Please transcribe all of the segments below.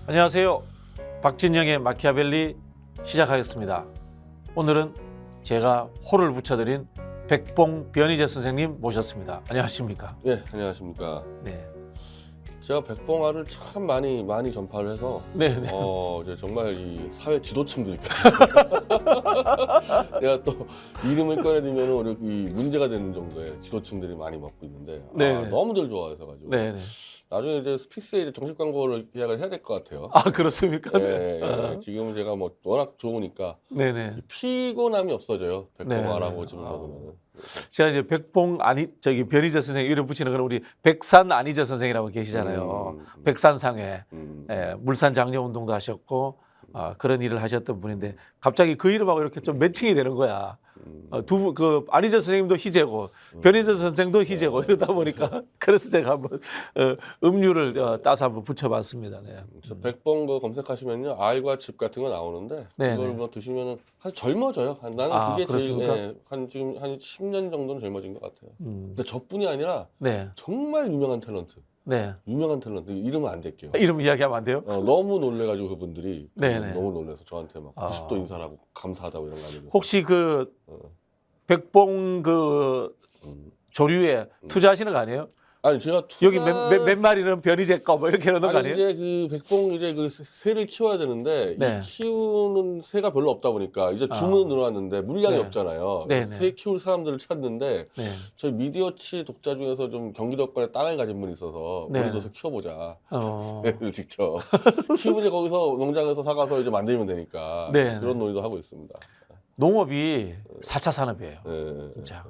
안녕하세요. 박진영의 마키아벨리 시작하겠습니다. 오늘은 제가 호를 붙여드린 백봉 변희재 선생님 모셨습니다. 안녕하십니까? 예, 안녕하십니까. 네. 제가 백봉화를 참 많이 전파를 해서 네네. 이제 정말 이 사회 지도층들까지 제가 또 이름을 꺼내들면 우리 이 문제가 되는 정도의 지도층들이 많이 맡고 있는데 너무들 좋아해서 가지고 네네. 나중에 이제 스픽스에 이제 정식 광고를 계약을 해야 될 것 같아요. 아, 그렇습니까? 예. 지금 제가 뭐 워낙 좋으니까 네네. 피곤함이 없어져요. 백봉화라고 네네. 지금 하고는. 제가 이제 백봉 변희재 선생 이름 붙이는 건 우리 백산 안희재 선생이라고 계시잖아요. 백산상회, 물산 장려 운동도 하셨고 그런 일을 하셨던 분인데 갑자기 그 이름하고 이렇게 좀 매칭이 되는 거야. 그 안희재 선생님도 희재고 변희재 선생도 희재고 이러다 보니까 그래서 제가 한번 음유를 따서 한번 붙여봤습니다. 네. 그래서 백봉 그 검색하시면요 알과 즙 같은 거 나오는데 그걸 뭐 드시면은 한 젊어져요. 나는 그게 그렇습니까? 제일 지금 한 10년 정도는 젊어진 것 같아요. 근데 저뿐이 아니라 네. 정말 유명한 탤런트, 네. 이름은 안 될게요. 이름 이야기하면 안 돼요? 너무 놀래가지고 그분들이 네네. 너무 놀라서 저한테 막 90도 인사를 하고 감사하다고 이런 거 알려줬어요. 혹시 그 백봉 그 조류에 투자하시는 거 아니에요? 아니 제가 여기 몇 마리는 변희재 거 뭐 이렇게 넣는 거 아니에요? 이제 그 백봉 이제 그 새를 키워야 되는데 네. 이 키우는 새가 별로 없다 보니까 이제 주문은 늘어났는데 물량이 네. 없잖아요. 네네. 새 키울 사람들을 찾는데 네. 저희 미디어치 독자 중에서 좀 경기도권에 땅을 가진 분이 있어서 네. 우리 둬서 키워보자. 어. 새를 직접 키우면 이제 거기서 농장에서 사가서 이제 만들면 되니까 네네. 그런 논의도 하고 있습니다. 농업이 4차 산업이에요. 네. 진짜.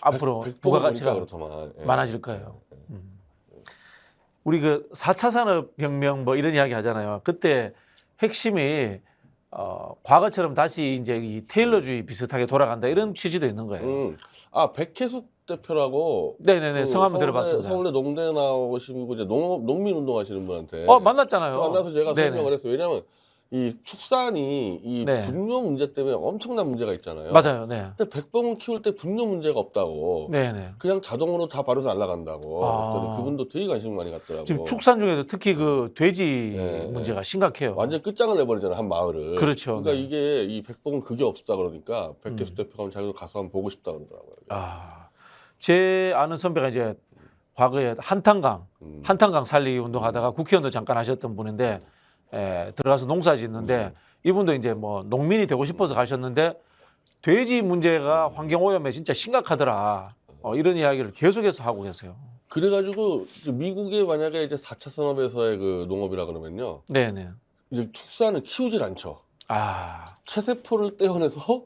앞으로 백봉을 부가가치가 보니까 그렇더만. 예. 많아질 거예요. 우리 그 4차 산업혁명 뭐 이런 이야기 하잖아요. 그때 핵심이 과거처럼 다시 이제 이 테일러주의 비슷하게 돌아간다 이런 취지도 있는 거예요. 백혜숙 대표라고 네네네. 성함 서울대, 들어봤습니다. 서울대 농대 나오시고 이제 농민 운동하시는 분한테 만났잖아요. 만나서 제가 네네. 설명을 했어요. 왜냐하면 이 축산이 이 네. 분뇨 문제 때문에 엄청난 문제가 있잖아요. 맞아요. 네. 근데 백봉을 키울 때 분뇨 문제가 없다고. 네네. 그냥 자동으로 다 바로서 날아간다고. 아. 그랬더니 그분도 되게 관심 많이 갖더라고. 지금 축산 중에도 특히 그 돼지 네, 문제가 심각해요. 완전 끝장을 내버리잖아요, 한 마을을. 그렇죠. 그러니까 네. 이게 이 백봉은 그게 없다 그러니까 백혜숙 대표가 자기도 가서 한번 보고 싶다 그러더라고요. 제 아는 선배가 이제 과거에 한탄강 살리기 운동하다가 국회의원도 잠깐 하셨던 분인데 들어가서 농사 짓는데 이분도 이제 뭐 농민이 되고 싶어서 가셨는데 돼지 문제가 환경 오염에 진짜 심각하더라. 이런 이야기를 계속해서 하고 계세요. 그래가지고 미국에 만약에 이제 4차 산업에서의 그 농업이라 그러면요, 네네. 이제 축산을 키우질 않죠. 아, 체세포를 떼어내서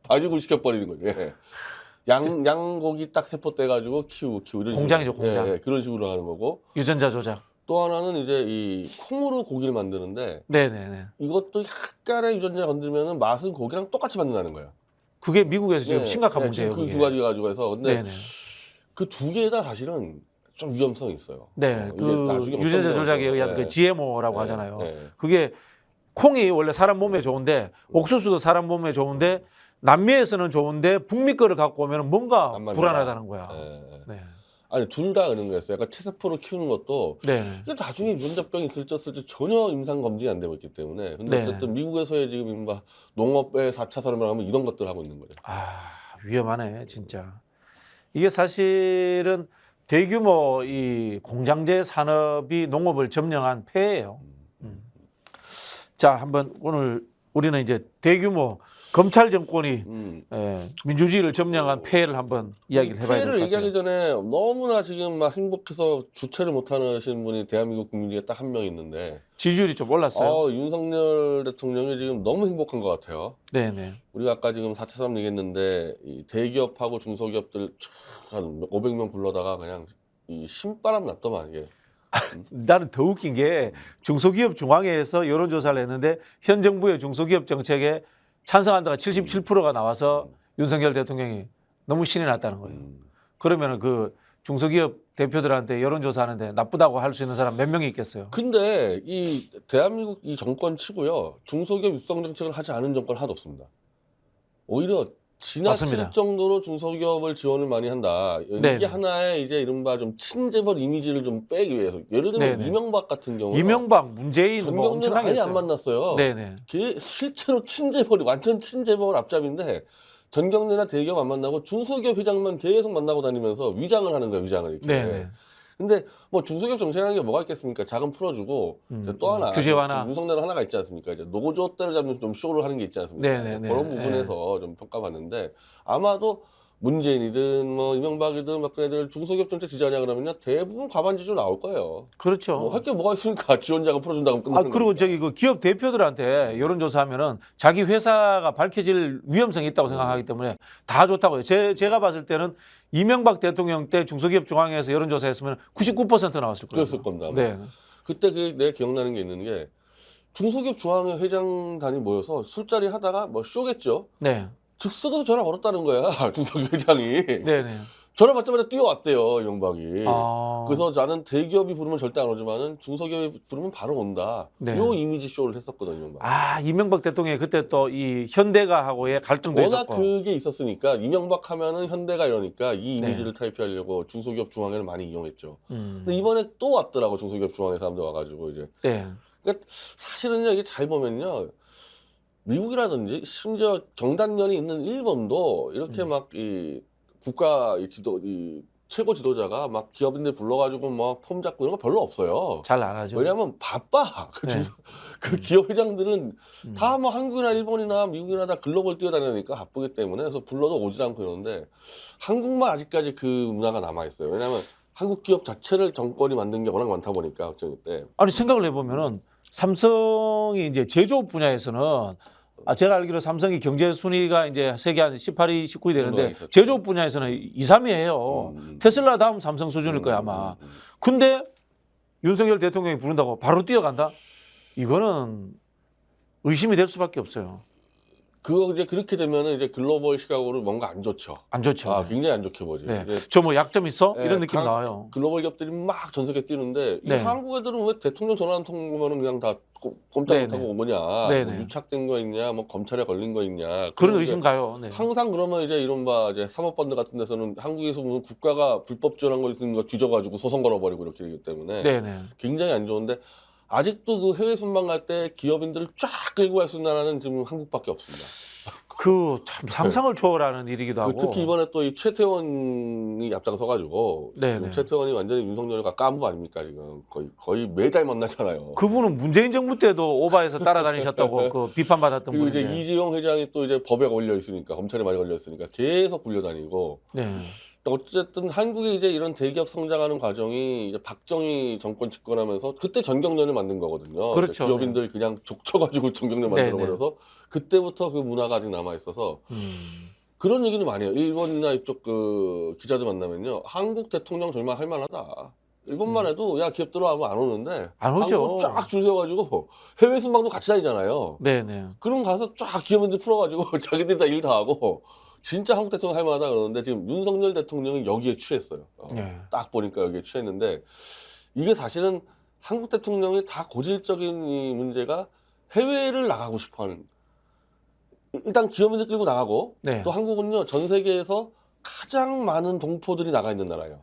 다육을 시켜버리는 거예요. 예. 양고기 딱 세포 떼가지고 키우고 이런 공장이죠, 식으로. 공장. 예, 그런 식으로 하는 거고. 유전자 조작. 또 하나는 이제 이 콩으로 고기를 만드는데 네네네. 이것도 약간의 유전자 건들면은 맛은 고기랑 똑같이 만든다는 거예요. 그게 미국에서 지금 예, 심각한 예, 문제예요. 지금 그 그게. 두 가지 가지고 해서 근데 네네. 그 두 개 다 사실은 좀 위험성이 있어요. 네, 이게 그 나중에 유전자 어떤 조작에 거라도, 의한 예. 그 GMO라고 예, 하잖아요. 예. 그게 콩이 원래 사람 몸에 좋은데 옥수수도 사람 몸에 좋은데 남미에서는 좋은데 북미 거를 갖고 오면 뭔가 안 맞는다. 불안하다는 거야. 예. 네. 아니 둘 다 그런 거였어요. 약간 체세포를 키우는 것도 네. 이게 나중에 유전자병이 있을지 없을지 전혀 임상 검증이 안 되고 있기 때문에. 근데 네. 어쨌든 미국에서의 지금 이른바 농업의 4차 산업이라고 하면 이런 것들을 하고 있는 거죠. 위험하네, 진짜. 이게 사실은 대규모 이 공장제 산업이 농업을 점령한 폐해예요. 자, 한번 오늘 우리는 이제 대규모 검찰 정권이 민주주의를 점령한 폐해를 한번 이야기를 해봐야 될 것 폐해를 같아요. 얘기하기 전에 너무나 지금 막 행복해서 주체를 못하시는 분이 대한민국 국민 중에 딱 한 명 있는데 지지율이 좀 올랐어요. 윤석열 대통령이 지금 너무 행복한 것 같아요. 네네. 우리가 아까 지금 4차 산업 얘기했는데 이 대기업하고 중소기업들 한 500명 불러다가 그냥 이 신바람 났더만 이게. 나는 더 웃긴 게 중소기업 중앙회에서 여론조사를 했는데 현 정부의 중소기업 정책에 찬성한다가 77%가 나와서 윤석열 대통령이 너무 신이 났다는 거예요. 그러면 그 중소기업 대표들한테 여론조사하는데 나쁘다고 할 수 있는 사람 몇 명이 있겠어요? 근데 이 대한민국 이 정권 치고요 중소기업 육성 정책을 하지 않은 정권 하나도 없습니다. 오히려 지나칠 맞습니다. 정도로 중소기업을 지원을 많이 한다. 이게 네네. 하나의 이제 이른바 좀 친재벌 이미지를 좀 빼기 위해서. 예를 들면 네네. 이명박 같은 경우는 이명박, 문재인 뭐 전경련 엄청나게 아예 안 했어요. 만났어요. 네네. 실제로 친재벌이 완전 친재벌 앞잡인데 전경련이나 대기업 안 만나고 중소기업 회장만 계속 만나고 다니면서 위장을 하는 거예요. 위장을 이렇게. 네네. 근데 뭐 중소기업 정책이라는 게 뭐가 있겠습니까? 자금 풀어주고 이제 또 하나 규제 완화. 윤석열은 하나가 있지 않습니까? 이제 노조 때려잡는 좀 쇼를 하는 게 있지 않습니까? 네네네. 그런 부분에서 좀 평가받는데 아마도 문재인이든 뭐 이명박이든 막 그네들 중소기업 정책 지지하냐 그러면요 대부분 과반 지지로 나올 거예요. 그렇죠. 뭐 할 게 뭐가 있으니까 지원자가 풀어준다고 끝나는 그리고 거니까. 저기 그 기업 대표들한테 여론조사하면은 자기 회사가 밝혀질 위험성이 있다고 생각하기 때문에 다 좋다고요. 제가 봤을 때는 이명박 대통령 때 중소기업 중앙회에서 여론조사했으면 99% 나왔을 거예요. 그랬을 겁니다. 아마. 네. 그때 내가 기억나는 게 있는 게 중소기업 중앙회 회장단이 모여서 술자리 하다가 뭐 쇼겠죠. 네. 즉석에서 전화 걸었다는 거야 중소기업 회장이. 네네. 전화 받자마자 뛰어왔대요 이명박이. 아. 그래서 나는 대기업이 부르면 절대 안 오지만은 중소기업이 부르면 바로 온다. 네. 요 이미지 쇼를 했었거든요 이명박. 이명박 대통령이 그때 또 이 현대가하고의 갈등도 워낙 있었고. 그게 있었으니까 이명박 하면은 현대가 이러니까 이 네. 이미지를 타입하려고 중소기업 중앙회를 많이 이용했죠. 음. 근데 이번에 또 왔더라고 중소기업 중앙회 사람들 와가지고 이제. 네. 그러니까 사실은요 이게 잘 보면요 미국이라든지 심지어 경단련이 있는 일본도 이렇게 막 이 국가 이 최고 지도자가 막 기업인들 불러가지고 막 폼 잡고 이런 거 별로 없어요. 잘 안 하죠. 왜냐하면 바빠. 그, 네. 그 기업 회장들은 다 뭐 한국이나 일본이나 미국이나 다 글로벌 뛰어다니니까 바쁘기 때문에 그래서 불러도 오지 않고 이러는데 한국만 아직까지 그 문화가 남아 있어요. 왜냐하면 한국 기업 자체를 정권이 만든 게 워낙 많다 보니까 걱정일 때. 아니 생각을 해보면은 삼성이 이제 제조업 분야에서는 제가 알기로 삼성이 경제 순위가 이제 세계 한 18위, 19위 되는데 있었죠. 제조업 분야에서는 2, 3위예요. 테슬라 다음 삼성 수준일 거야 아마. 근데 윤석열 대통령이 부른다고 바로 뛰어간다? 이거는 의심이 될 수밖에 없어요. 그거 이제 그렇게 되면은 이제 글로벌 시각으로 뭔가 안 좋죠. 안 좋죠. 굉장히 안 좋게 보지. 네. 이제 저 뭐 약점 있어? 네, 이런 느낌 각 나와요. 글로벌 기업들이 막 전 세계 뛰는데 이 네. 한국 애들은 왜 대통령 전화 한 통 보면은 그냥 다 꼼짝 네네. 못하고 뭐냐, 네네. 뭐 유착된 거 있냐, 뭐 검찰에 걸린 거 있냐. 그런 이제 의심 가요. 네. 항상 그러면 이제 이른바 이제 사모펀드 같은 데서는 한국에서 보면 국가가 불법 지원한 거 있는 거 뒤져가지고 소송 걸어버리고 이렇게 되기 때문에 네네. 굉장히 안 좋은데 아직도 그 해외 순방 갈 때 기업인들을 쫙 끌고 갈 수 있는 나라는 지금 한국밖에 없습니다. 그 참 상상을 초월하는 일이기도 하고. 특히 이번에 또 이 최태원이 앞장서가지고 네네. 지금 최태원이 완전히 윤석열과 깐부 아닙니까 지금 거의 매달 만나잖아요. 그분은 문재인 정부 때도 오바해서 따라다니셨다고 그 비판받았던 그리고 이제 분인데. 이재용 회장이 또 이제 법에 걸려 있으니까 검찰에 많이 걸려 있으니까 계속 불려다니고. 네. 어쨌든 한국이 이제 이런 대기업 성장하는 과정이 이제 박정희 정권 집권하면서 그때 전경련을 만든 거거든요. 그렇죠. 기업인들 그냥 족쳐가지고 전경련 네네. 만들어버려서 그때부터 그 문화가 아직 남아 있어서 그런 얘기는 많이 해요. 일본이나 이쪽 그 기자들 만나면요, 한국 대통령 정말 할 만하다. 일본만 해도 야 기업 들어와면 안 오는데 안 오죠. 한국 쫙줄 세워가지고 해외 순방도 같이 다니잖아요. 네네. 그럼 가서 쫙 기업인들 풀어가지고 자기들 다 일 다 하고. 진짜 한국 대통령 할 만하다 그러는데 지금 윤석열 대통령이 여기에 취했어요. 네. 딱 보니까 여기에 취했는데 이게 사실은 한국 대통령이 다 고질적인 이 문제가 해외를 나가고 싶어하는. 일단 기업인들 끌고 나가고 네. 또 한국은요 전 세계에서 가장 많은 동포들이 나가 있는 나라예요.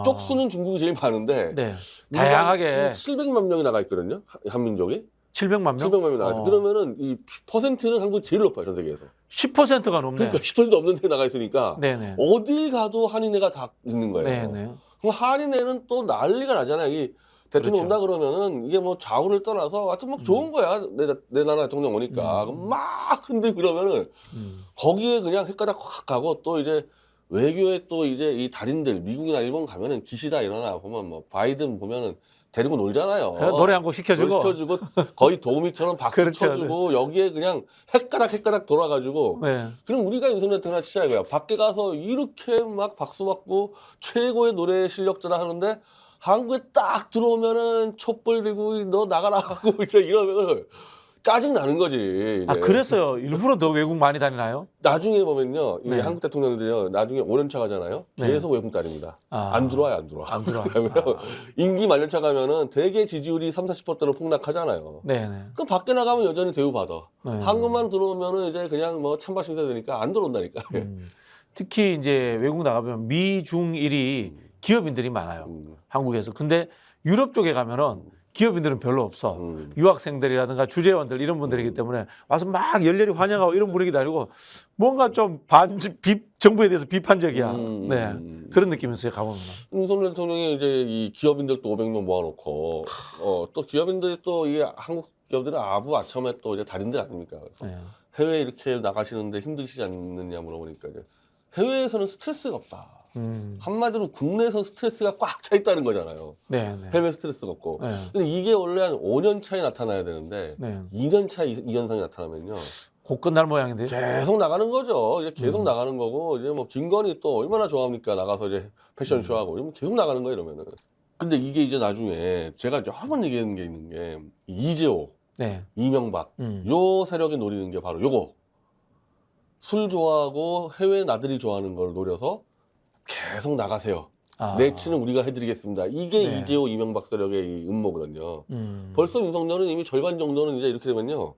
쪽수는 중국이 제일 많은데 네. 다양하게 지금 700만 명이 나가 있거든요. 한민족이 700만 명? 700만 명이 나가 있어요. 그러면은 이 퍼센트는 한국이 제일 높아요 전 세계에서. 10%가 넘네. 그러니까 10% 없는 데 나가 있으니까 네네. 어딜 가도 한인회가 다 있는 거예요. 네네. 그럼 한인회는 또 난리가 나잖아요. 이 대통령 그렇죠. 온다 그러면은 이게 뭐 좌우를 떠나서 하여튼 막 좋은 거야. 내 나라 대통령 오니까. 그럼 막 흔들고 그러면은 거기에 그냥 헷가닥 확 가고 또 이제 외교에 또 이제 이 달인들 미국이나 일본 가면은 기시다 일어나 보면 뭐 바이든 보면은 데리고 놀잖아요. 노래 한 곡 시켜주고. 시켜주고 거의 도우미처럼 박수 그렇죠. 쳐주고 여기에 그냥 헷가닥 돌아가지고 네. 그럼 우리가 윤석열 대통령 치자 이거야. 밖에 가서 이렇게 막 박수 받고 최고의 노래 실력자라 하는데 한국에 딱 들어오면은 촛불 들고 너 나가라 하고 이제 이러면은 짜증 나는 거지. 아 이제. 그랬어요. 일부러 더 외국 많이 다니나요? 나중에 보면요, 이 네. 한국 대통령들이요, 나중에 5년차 가잖아요. 네. 계속 외국 다닙니다. 아. 안 들어와요, 안 들어와. 안 들어와. 왜냐면 임기 만년차 가면은 되게 지지율이 30~40%대로 폭락하잖아요. 네네. 그럼 밖에 나가면 여전히 대우받아. 네. 한국만 들어오면은 이제 그냥 뭐 찬밥 신세 되니까 안 들어온다니까. 특히 이제 외국 나가면 미중일이 기업인들이 많아요. 한국에서. 근데 유럽 쪽에 가면은 기업인들은 별로 없어. 유학생들이라든가 주재원들 이런 분들이기 때문에 와서 막 열렬히 환영하고 이런 분위기도 아니고 뭔가 좀 정부에 대해서 비판적이야. 네. 그런 느낌이 있어요, 가보면. 윤석열 대통령이 이제 이 기업인들 또 500명 모아놓고, 또 기업인들이 또 이 한국 기업들은 아부아첨에 또 이제 달인들 아닙니까? 그래서 네. 해외에 이렇게 나가시는데 힘드시지 않느냐 물어보니까 이제 해외에서는 스트레스가 없다. 한마디로 국내에서 스트레스가 꽉 차 있다는 거잖아요. 네, 네. 해외 스트레스가 없고. 네. 근데 이게 원래 한 5년 차에 나타나야 되는데 네. 2년 차에 이 현상이 나타나면요. 곧 끝날 모양인데요. 계속 나가는 거죠. 이제 계속 나가는 거고 이제 뭐 김건희 또 얼마나 좋아합니까? 나가서 이제 패션쇼하고 이러면 계속 나가는 거예요, 이러면은. 근데 이게 이제 나중에 제가 여러 번 얘기하는 게 있는 게 이재호, 네. 이명박 요 세력이 노리는 게 바로 요거. 술 좋아하고 해외 나들이 좋아하는 걸 노려서 계속 나가세요. 아. 내치는 우리가 해드리겠습니다. 이게 네. 이재호, 이명박 세력의 이 음모거든요. 벌써 윤석열은 이미 절반 정도는 이제 이렇게 되면요.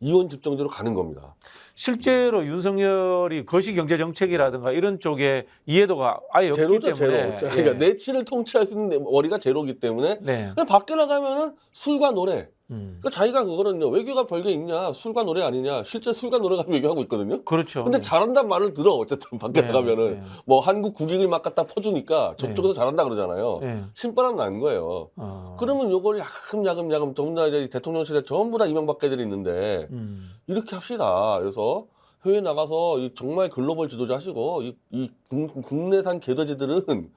이원 집정제로 가는 겁니다. 실제로 윤석열이 거시경제 정책이라든가 이런 쪽에 이해도가 아예 없기 제로죠, 때문에. 제로. 그러니까 내치를 통치할 수 있는 머리가 제로기 때문에 네. 그냥 밖에 나가면은 술과 노래. 그러니까 자기가 그거는요. 외교가 별게 있냐, 술과 노래 아니냐. 실제 술과 노래 가지고 외교하고 있거든요. 그렇죠. 근데 네. 잘한다는 말을 들어. 어쨌든 밖에 네, 나가면은 네. 뭐 한국 국익을 막 갖다 퍼주니까 저쪽에서 잘한다 그러잖아요. 네. 신바람 난 거예요. 그러면 요걸 야금야금 전부 다 이제 대통령실에 전부 다 이명박 애들이 있는데 이렇게 합시다. 그래서 해외 나가서 이 정말 글로벌 지도자 하시고 이 국내산 개돼지들은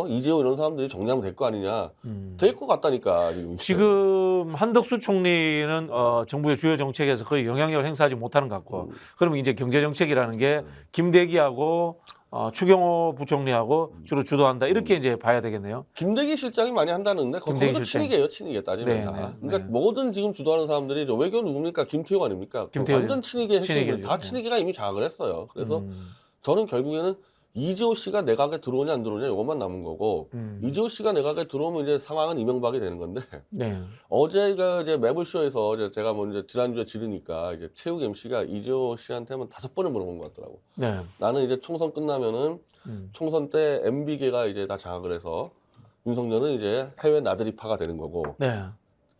이재호 이런 사람들이 정리하면 될 거 아니냐. 될 것 같다니까. 지금 한덕수 총리는 정부의 주요 정책에서 거의 영향력을 행사하지 못하는 것 같고 그러면 이제 경제 정책이라는 게 김대기하고 추경호 부총리하고 주로 주도한다 이렇게 이제 봐야 되겠네요. 김대기 실장이 많이 한다는데 거기도 친이계예요, 친이계 따지면 네, 다. 네, 그러니까 네. 모든 지금 주도하는 사람들이 저 외교 누굽니까? 김태호 아닙니까? 김태호 완전 친이계 핵심들 친이계죠. 다 친이계가 이미 장악을 했어요. 그래서 저는 결국에는 이재호 씨가 내각에 들어오냐 안 들어오냐 이것만 남은 거고 이재호 씨가 내각에 들어오면 이제 상황은 이명박이 되는 건데 네. 어제가 이제 매블쇼에서 이제 제가 뭐 이제 지난주에 지르니까 이제 체육 MC가 이재호 씨한테만 5번을 물어본 것 같더라고. 네. 나는 이제 총선 끝나면은 총선 때 MB계가 이제 다 장악을 해서 윤석열은 이제 해외 나들이파가 되는 거고 네.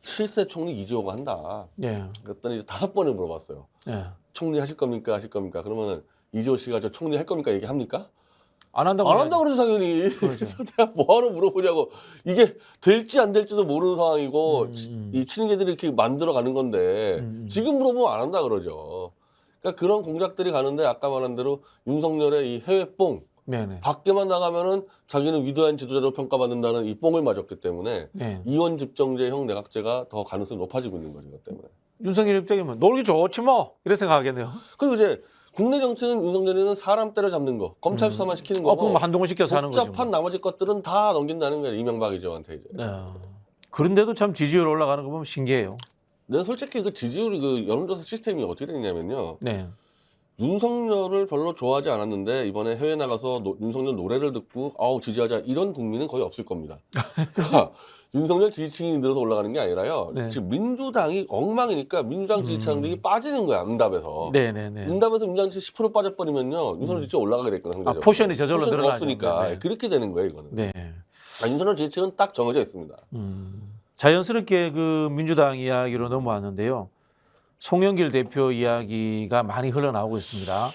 실세 총리 이재호가 한다. 네. 그랬더니 이제 5번을 물어봤어요. 네. 총리 하실 겁니까? 하실 겁니까? 그러면은 이재호 씨가 저 총리 할 겁니까? 얘기합니까? 안 한다고. 안 한다 그러죠, 당연히. 그래서 내가 뭐하러 물어보냐고. 이게 될지 안 될지도 모르는 상황이고 이 친이계들이 이렇게 만들어가는 건데 지금 물어보면 안 한다 그러죠. 그러니까 그런 공작들이 가는데 아까 말한 대로 윤석열의 이 해외뽕 네네. 밖에만 나가면은 자기는 위대한 지도자로 평가받는다는 이 뽕을 맞았기 때문에 네. 이원 집정제형 내각제가 더 가능성이 높아지고 있는 거죠, 이것 때문에. 윤석열 입장이면 놀기 좋지 뭐 이래 생각하겠네요. 그리고 이제 국내 정치는 윤석열이는 사람 때려잡는 거, 검찰 수사만 시키는 거고. 그럼 한동훈 시켜서 하는 거죠. 복잡한 나머지 것들은 다 넘긴다는 거예요, 이명박이죠한테 이제. 네. 그런데도 참 지지율 올라가는 거 보면 신기해요. 내가 솔직히 그 지지율 그 여론조사 시스템이 어떻게 됐냐면요. 네. 윤석열을 별로 좋아하지 않았는데 이번에 해외 나가서 윤석열 노래를 듣고 아우 지지하자 이런 국민은 거의 없을 겁니다. 그러니까 윤석열 지지층이 늘어서 올라가는 게 아니라요. 네. 지금 민주당이 엉망이니까 민주당 지지층들이 빠지는 거야, 응답에서. 네네네. 응답에서 민주당 지지 10% 빠져버리면요. 윤석열 지지층 올라가게 됐거든. 아, 포션이 저절로 포션이 늘어나죠. 없으니까 네. 그렇게 되는 거예요, 이거는. 네. 윤석열 지지층은 딱 정해져 있습니다. 자연스럽게 그 민주당 이야기로 넘어왔는데요. 송영길 대표 이야기가 많이 흘러나오고 있습니다.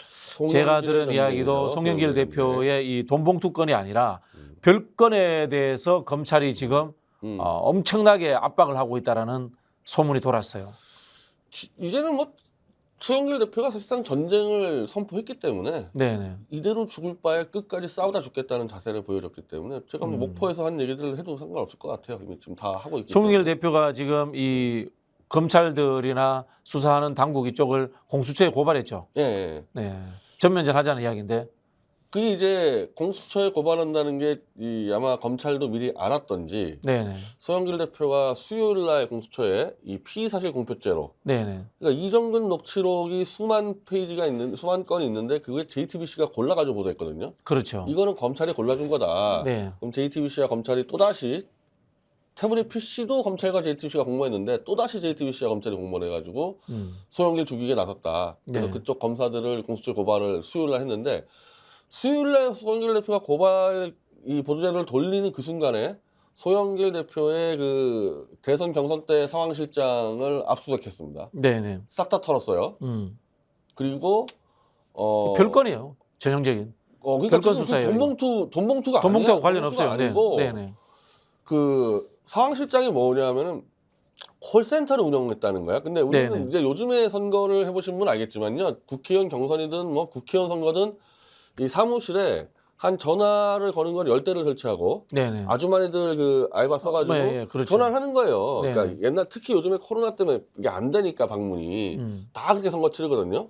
제가 들은 이야기도 송영길 대표의 이 돈봉투 건이 아니라 별건에 대해서 검찰이 지금 엄청나게 압박을 하고 있다라는 소문이 돌았어요. 이제는 뭐 송영길 대표가 사실상 전쟁을 선포했기 때문에 네네. 이대로 죽을 바에 끝까지 싸우다 죽겠다는 자세를 보여줬기 때문에 제가 뭐 목포에서 한 얘기들을 해도 상관없을 것 같아요. 이미 지금 다 하고 있기 송영길 때문에. 대표가 지금 이 검찰들이나 수사하는 당국 이쪽을 공수처에 고발했죠. 예, 예. 네. 전면전 하자는 이야기인데. 그게 이제 공수처에 고발한다는 게 아마 검찰도 미리 알았던지 네네. 소영길 대표가 수요일 날 공수처에 이 피의사실 공표죄로 네네. 그러니까 이정근 녹취록이 수만 건이 있는데 그게 JTBC가 골라가지고 보도했거든요. 그렇죠. 이거는 검찰이 골라준 거다. 네. 그럼 JTBC와 검찰이 또다시 태블릿 PC도 검찰과 JTBC가 공모했는데 또다시 JTBC와 검찰이 공모를 해가지고 소영길 죽이게 나섰다. 그래서 네. 그쪽 검사들을 공수처 고발을 수요일 날 했는데 수요일 날 소영길 대표가 이 보도자료를 돌리는 그 순간에 소영길 대표의 그 대선 경선 때 상황실장을 압수수색했습니다. 네네. 싹 다 털었어요. 그리고 별건이에요. 전형적인. 그러니까 별건 지금 수사예요, 돈봉투가 돈봉투하고 아니야. 관련 돈봉투가 없어요. 아니고 네네. 그 상황실장이 뭐냐면은 콜센터를 운영했다는 거야. 근데 우리는 네네. 이제 요즘에 선거를 해보신 분 알겠지만요. 국회의원 경선이든 뭐 국회의원 선거든 이 사무실에 한 전화를 거는 걸 10대를 설치하고 네네. 아주머니들 그 알바 써가지고 예, 그렇죠. 전화를 하는 거예요. 네네. 그러니까 옛날 특히 요즘에 코로나 때문에 이게 안 되니까 방문이 다 그렇게 선거 치르거든요.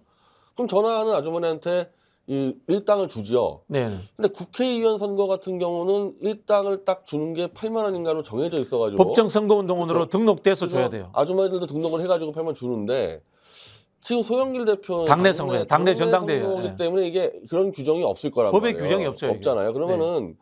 그럼 전화하는 아주머니한테 이 일당을 주죠. 네네. 근데 국회의원 선거 같은 경우는 일당을 딱 주는 게 8만 원인가로 정해져 있어가지고 법정 선거운동원으로 그렇죠. 등록돼서 줘야 돼요. 아주머니들도 등록을 해가지고 8만 원 주는데 지금 소영길 대표는 당내 선거예요. 당내 전당대회예요. 선거이기 예. 때문에 이게 그런 규정이 없을 거란 법에 말이에요. 규정이 없어요, 이게. 없잖아요. 그러면은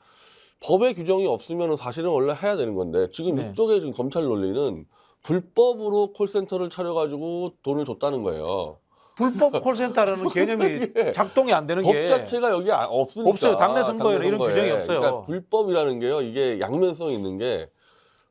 법에 규정이 없으면 사실은 원래 해야 되는 건데 지금 네. 이쪽에 지금 검찰 논리는 불법으로 콜센터를 차려가지고 돈을 줬다는 거예요. 불법 콜센터라는 개념이 이게 작동이 안 되는 법 게 자체가 여기 없으니까. 없어요. 당내 선거에는 이런 규정이 없어요. 그러니까 불법이라는 게요. 이게 양면성이 있는 게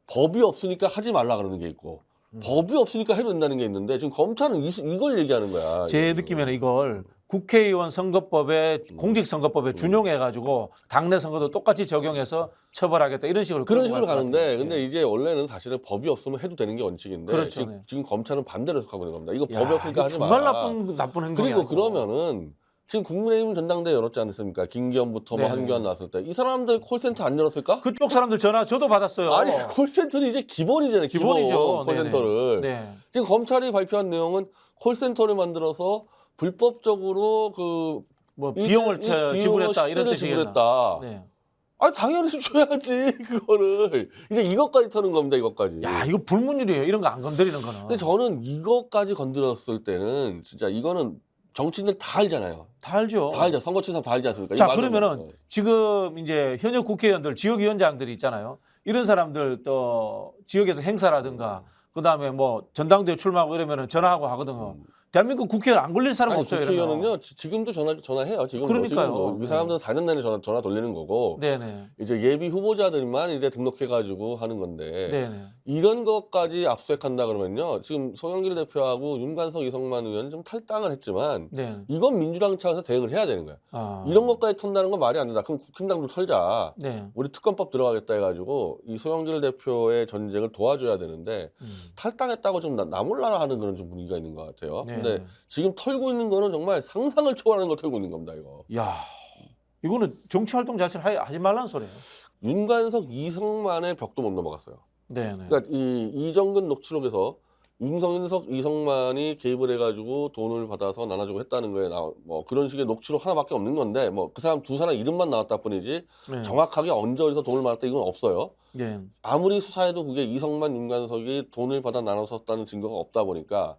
법이 없으니까 하지 말라 그러는 게 있고 법이 없으니까 해도 된다는 게 있는데 지금 검찰은 이걸 얘기하는 거야. 제 느낌에는 이걸 국회의원 선거법에 공직선거법에 준용해가지고 당내 선거도 똑같이 적용해서 처벌하겠다 이런 식으로 그런 끌고 식으로 갈것 가는데 같아요. 근데 이게 원래는 사실은 법이 없으면 해도 되는 게 원칙인데 그렇죠, 지금, 네. 지금 검찰은 반대로 해석하고 있는 겁니다. 이거 야, 법이 없으니까 이거 하지 정말 마라. 나쁜 행동이야. 그리고 이거. 그러면은 지금 국민의힘 전당대회 열었지 않습니까? 김기현부터 뭐 네네. 한교안 나왔을 때 이 사람들 콜센터 안 열었을까? 그쪽 사람들 전화 저도 받았어요. 아니 콜센터는 이제 기본이잖아요. 기본이죠. 기본 콜센터를. 네. 지금 검찰이 발표한 내용은 콜센터를 만들어서 불법적으로 그 뭐 비용을 지불했다 이런 10대를 뜻이겠나. 지불했다. 네. 아 당연히 줘야지 그거를. 이제 이것까지 터는 겁니다. 이것까지. 야 이거 불문율이에요. 이런 거 안 건드리는 거는. 근데 저는 이것까지 건드렸을 때는 진짜 이거는 정치인들 다 알잖아요. 다 알죠. 다 알죠. 선거 치는 사람 다 알지 않습니까? 자 이거 말도 안 그러면은 돼요. 지금 이제 현역 국회의원들 지역위원장들이 있잖아요. 이런 사람들 또 지역에서 행사라든가 그다음에 뭐 전당대회 출마하고 이러면은 전화하고 하거든요. 대한민국 국회의원 안 걸릴 사람 아니, 없어요. 이러면. 국회의원은요 지금도 전화해요. 지금 그러니까요. 지금도. 이 사람들은 4년 내내 전화 돌리는 거고 네네. 이제 예비 후보자들만 이제 등록해가지고 하는 건데 네네. 이런 것까지 압수수색한다 그러면요 지금 송영길 대표하고 윤관석 이성만 의원은 좀 탈당을 했지만 네. 이건 민주당 차원에서 대응을 해야 되는 거야. 아. 이런 것까지 턴다는 건 말이 안 된다. 그럼 국힘당도 털자. 네. 우리 특검법 들어가겠다 해가지고 이 소영길 대표의 전쟁을 도와줘야 되는데 탈당했다고 좀 나몰라라 하는 그런 좀 분위기가 있는 것 같아요. 네. 근데 지금 털고 있는 거는 정말 상상을 초월하는 걸 털고 있는 겁니다. 이거. 야 이거는 정치 활동 자체를 하지 말라는 소리예요. 윤관석 이성만의 벽도 못 넘어갔어요. 네네. 그러니까 이 이정근 녹취록에서 윤석 이성만이 개입을 해가지고 돈을 받아서 나눠주고 했다는 거에 뭐 그런 식의 녹취록 하나밖에 없는 건데 뭐 그 사람 두 사람 이름만 나왔다 뿐이지 네. 정확하게 언제 어디서 돈을 받았다 이건 없어요. 네. 아무리 수사해도 그게 이성만 윤관석이 돈을 받아 나눠 썼다는 증거가 없다 보니까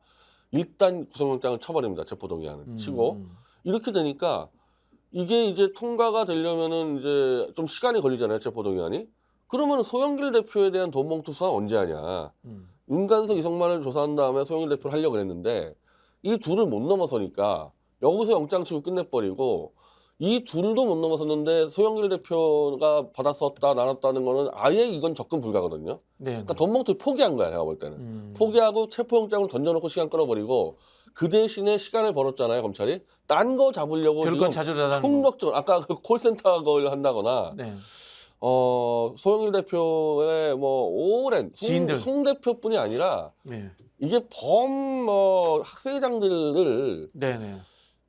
일단 구속영장을 쳐버립니다. 체포동의안을 치고 이렇게 되니까 이게 이제 통과가 되려면은 이제 좀 시간이 걸리잖아요. 체포동의안이. 그러면 소영길 대표에 대한 돈봉투 수사 언제 하냐. 윤관석 이성만을 조사한 다음에 소영길 대표를 하려고 그랬는데 이 둘을 못 넘어서니까 여기서 영장 치고 끝내버리고 이 둘도 못 넘어섰는데 소영길 대표가 받았었다 나눴다는 거는 아예 이건 접근 불가거든요. 네. 그러니까 돈봉투 포기한 거야. 제가 볼 때는. 포기하고 체포영장을 던져놓고 시간 끌어버리고 그 대신에 시간을 벌었잖아요. 검찰이. 딴 거 잡으려고 별건 지금 찾으려다는 거. 총력전 아까 그 콜센터 걸 한다거나 네. 소영일 대표의 뭐 오랜 지인들. 송 대표뿐이 아니라 네. 이게 학생회장들을 네네.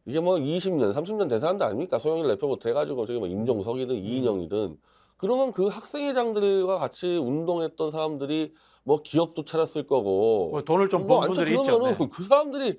이게 뭐 20년, 30년 된 사람들 아닙니까? 소영일 대표부터 해가지고 저기 뭐 임종석이든 이인영이든 그러면 그 학생회장들과 같이 운동했던 사람들이 뭐 기업도 차렸을 거고 뭐 돈을 좀 뭐 번 분들이 있죠. 그러면은 네. 그 사람들이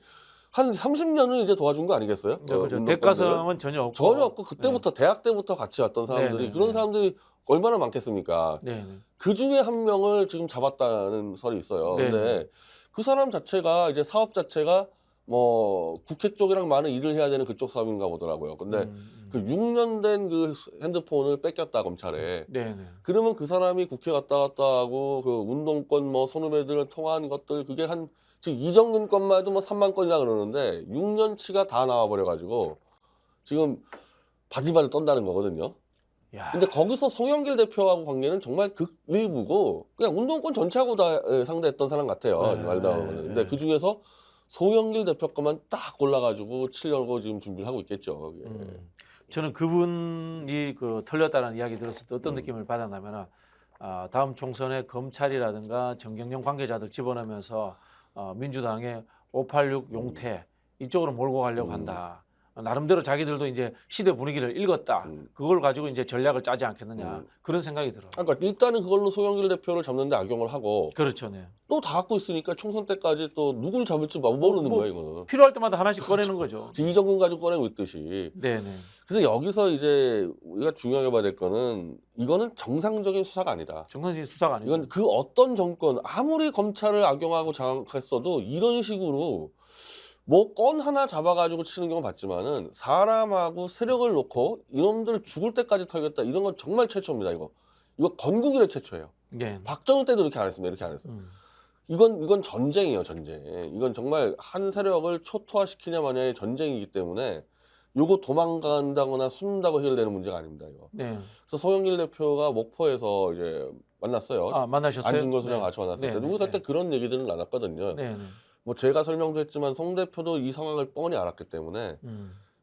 한 30년은 이제 도와준 거 아니겠어요? 그렇죠. 운동권들은? 대가성은 전혀 없고. 전혀 없고 그때부터 대학 때부터 같이 왔던 사람들이 네네. 그런 사람들이 얼마나 많겠습니까? 네. 그 중에 한 명을 지금 잡았다는 설이 있어요. 네네. 근데 그 사람 자체가 이제 사업 자체가 뭐 국회 쪽이랑 많은 일을 해야 되는 그쪽 사업인가 보더라고요. 근데 그 6년 된 그 핸드폰을 뺏겼다 검찰에. 네네. 그러면 그 사람이 국회 갔다 하고 그 운동권 뭐 선후배들 통화한 것들 그게 한 지금 이정근 건만 해도 뭐 3만 건이나 그러는데 6년치가 다 나와버려가지고 지금 바들바들 떤다는 거거든요. 야. 근데 거기서 송영길 대표하고 관계는 정말 극일부고 그냥 운동권 전체하고 다 상대했던 사람 같아요. 네, 말도 안 하면. 근데 네. 그 중에서 송영길 대표 것만 딱 골라가지고 치려고 지금 준비를 하고 있겠죠. 그게. 저는 그분이 그 털렸다는 이야기 들었을 때 어떤 느낌을 받았냐면 다음 총선에 검찰이라든가 정경련 관계자들 집어넣으면서 민주당의 586 용태 이쪽으로 몰고 가려고 한다. 나름대로 자기들도 이제 시대 분위기를 읽었다. 그걸 가지고 이제 전략을 짜지 않겠느냐. 그런 생각이 들어요. 그러니까 일단은 그걸로 송영길 대표를 잡는데 악용을 하고 그렇죠. 네. 또 다 갖고 있으니까 총선 때까지 또 누굴 잡을지 모르는 뭐 거야 이거는. 필요할 때마다 하나씩 꺼내는 거죠. 이정근 가지고 꺼내고 있듯이. 네네. 그래서 여기서 이제 우리가 중요하게 봐야 될 거는 이거는 정상적인 수사가 아니다. 정상적인 수사가 아니고. 이건 그 어떤 정권 아무리 검찰을 악용하고 장악했어도 이런 식으로 뭐 건 하나 잡아가지고 치는 경우 봤지만은 사람하고 세력을 놓고 이놈들 죽을 때까지 털겠다 이런 건 정말 최초입니다. 이거 건국 이래 최초예요. 네. 박정희 때도 이렇게 안 했습니다. 이렇게 안 했어요. 이건 전쟁이에요, 전쟁. 이건 정말 한 세력을 초토화시키냐 마냐의 전쟁이기 때문에 요거 도망간다거나 숨는다고 해결되는 문제가 아닙니다. 이거. 네. 그래서 송영길 대표가 목포에서 이제 만났어요. 만나셨어요? 안진걸 소장 네. 같이 만났을 네, 때 네, 누구 그때 네. 그런 얘기들은 나눴거든요. 네. 뭐 제가 설명도 했지만 송 대표도 이 상황을 뻔히 알았기 때문에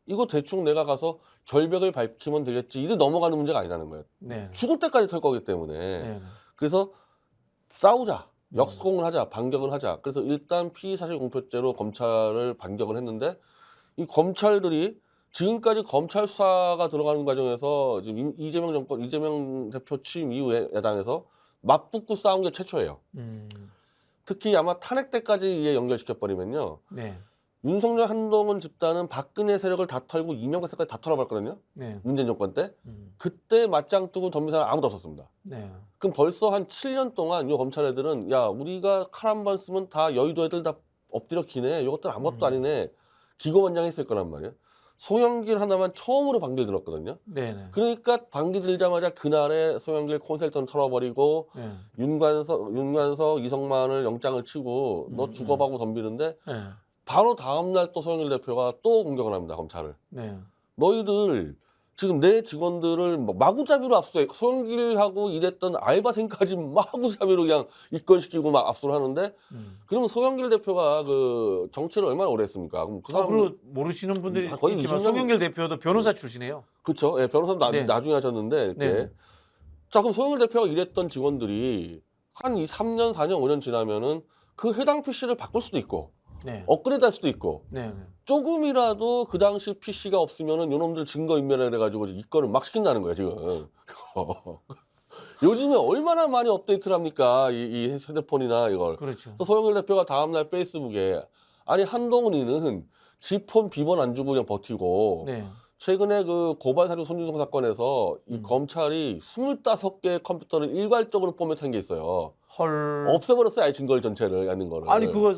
이거 대충 내가 가서 결백을 밝히면 되겠지 이래 넘어가는 문제가 아니라는 거예요. 네. 죽을 때까지 털 거기 때문에. 네. 그래서 싸우자. 역공을 하자. 반격을 하자. 그래서 일단 피의사실 공표죄로 검찰을 반격을 했는데 이 검찰들이 지금까지 검찰 수사가 들어가는 과정에서 지금 이재명 대표 취임 이후에 야당에서 맞붙고 싸운 게 최초예요. 특히 아마 탄핵 때까지 이에 연결시켜버리면요. 네. 윤석열 한동훈 집단은 박근혜 세력을 다 털고 이명박 세력까지 다 털어버렸거든요. 네. 문재인 정권 때. 그때 맞짱 뜨고 덤빈 사람 아무도 없었습니다. 네. 그럼 벌써 한 7년 동안 이 검찰 애들은 야 우리가 칼 한 번 쓰면 다 여의도 애들 다 엎드려 기네. 이것들 아무것도 아니네. 기고만장했을 거란 말이에요. 송영길 하나만 처음으로 방귀를 들었거든요. 네. 그러니까 방귀 들자마자 그날에 송영길 콘셀턴 털어버리고 네. 윤관석, 이성만을 영장을 치고 너 죽어가고 덤비는데 네. 바로 다음날 또 송영길 대표가 또 공격을 합니다. 검찰을. 네. 너희들 지금 내 직원들을 마구잡이로 압수해. 송영길하고 일했던 알바생까지 마구잡이로 그냥 입건시키고 막 압수를 하는데 그러면 송영길 대표가 그 정치를 얼마나 오래 했습니까? 그럼 그 사람 그리고 모르시는 분들이 거의 있지만 20년 송영길 대표도 변호사 출신이에요. 그렇죠. 예, 변호사도 네. 나중에 하셨는데 이렇게. 네. 자, 그럼 송영길 대표가 일했던 직원들이 한 3년, 4년, 5년 지나면은 그 해당 PC를 바꿀 수도 있고 네. 업그레이드 할 수도 있고 네. 조금이라도 그 당시 PC가 없으면은 요놈들 증거인멸을 해가지고 입건을 막 시킨다는 거예요, 지금. 요즘에 얼마나 많이 업데이트를 합니까? 이 휴대폰이나 이걸. 그렇죠. 그래서 송영길 대표가 다음날 페이스북에 아니 한동훈이는 지폰 비번 안 주고 그냥 버티고 네. 최근에 그 고발 사주 손준성 사건에서 이 검찰이 25개의 컴퓨터를 일괄적으로 포맷한 게 있어요. 헐. 없애버렸어요, 아예 증거 전체를 하는 거를. 아니 그거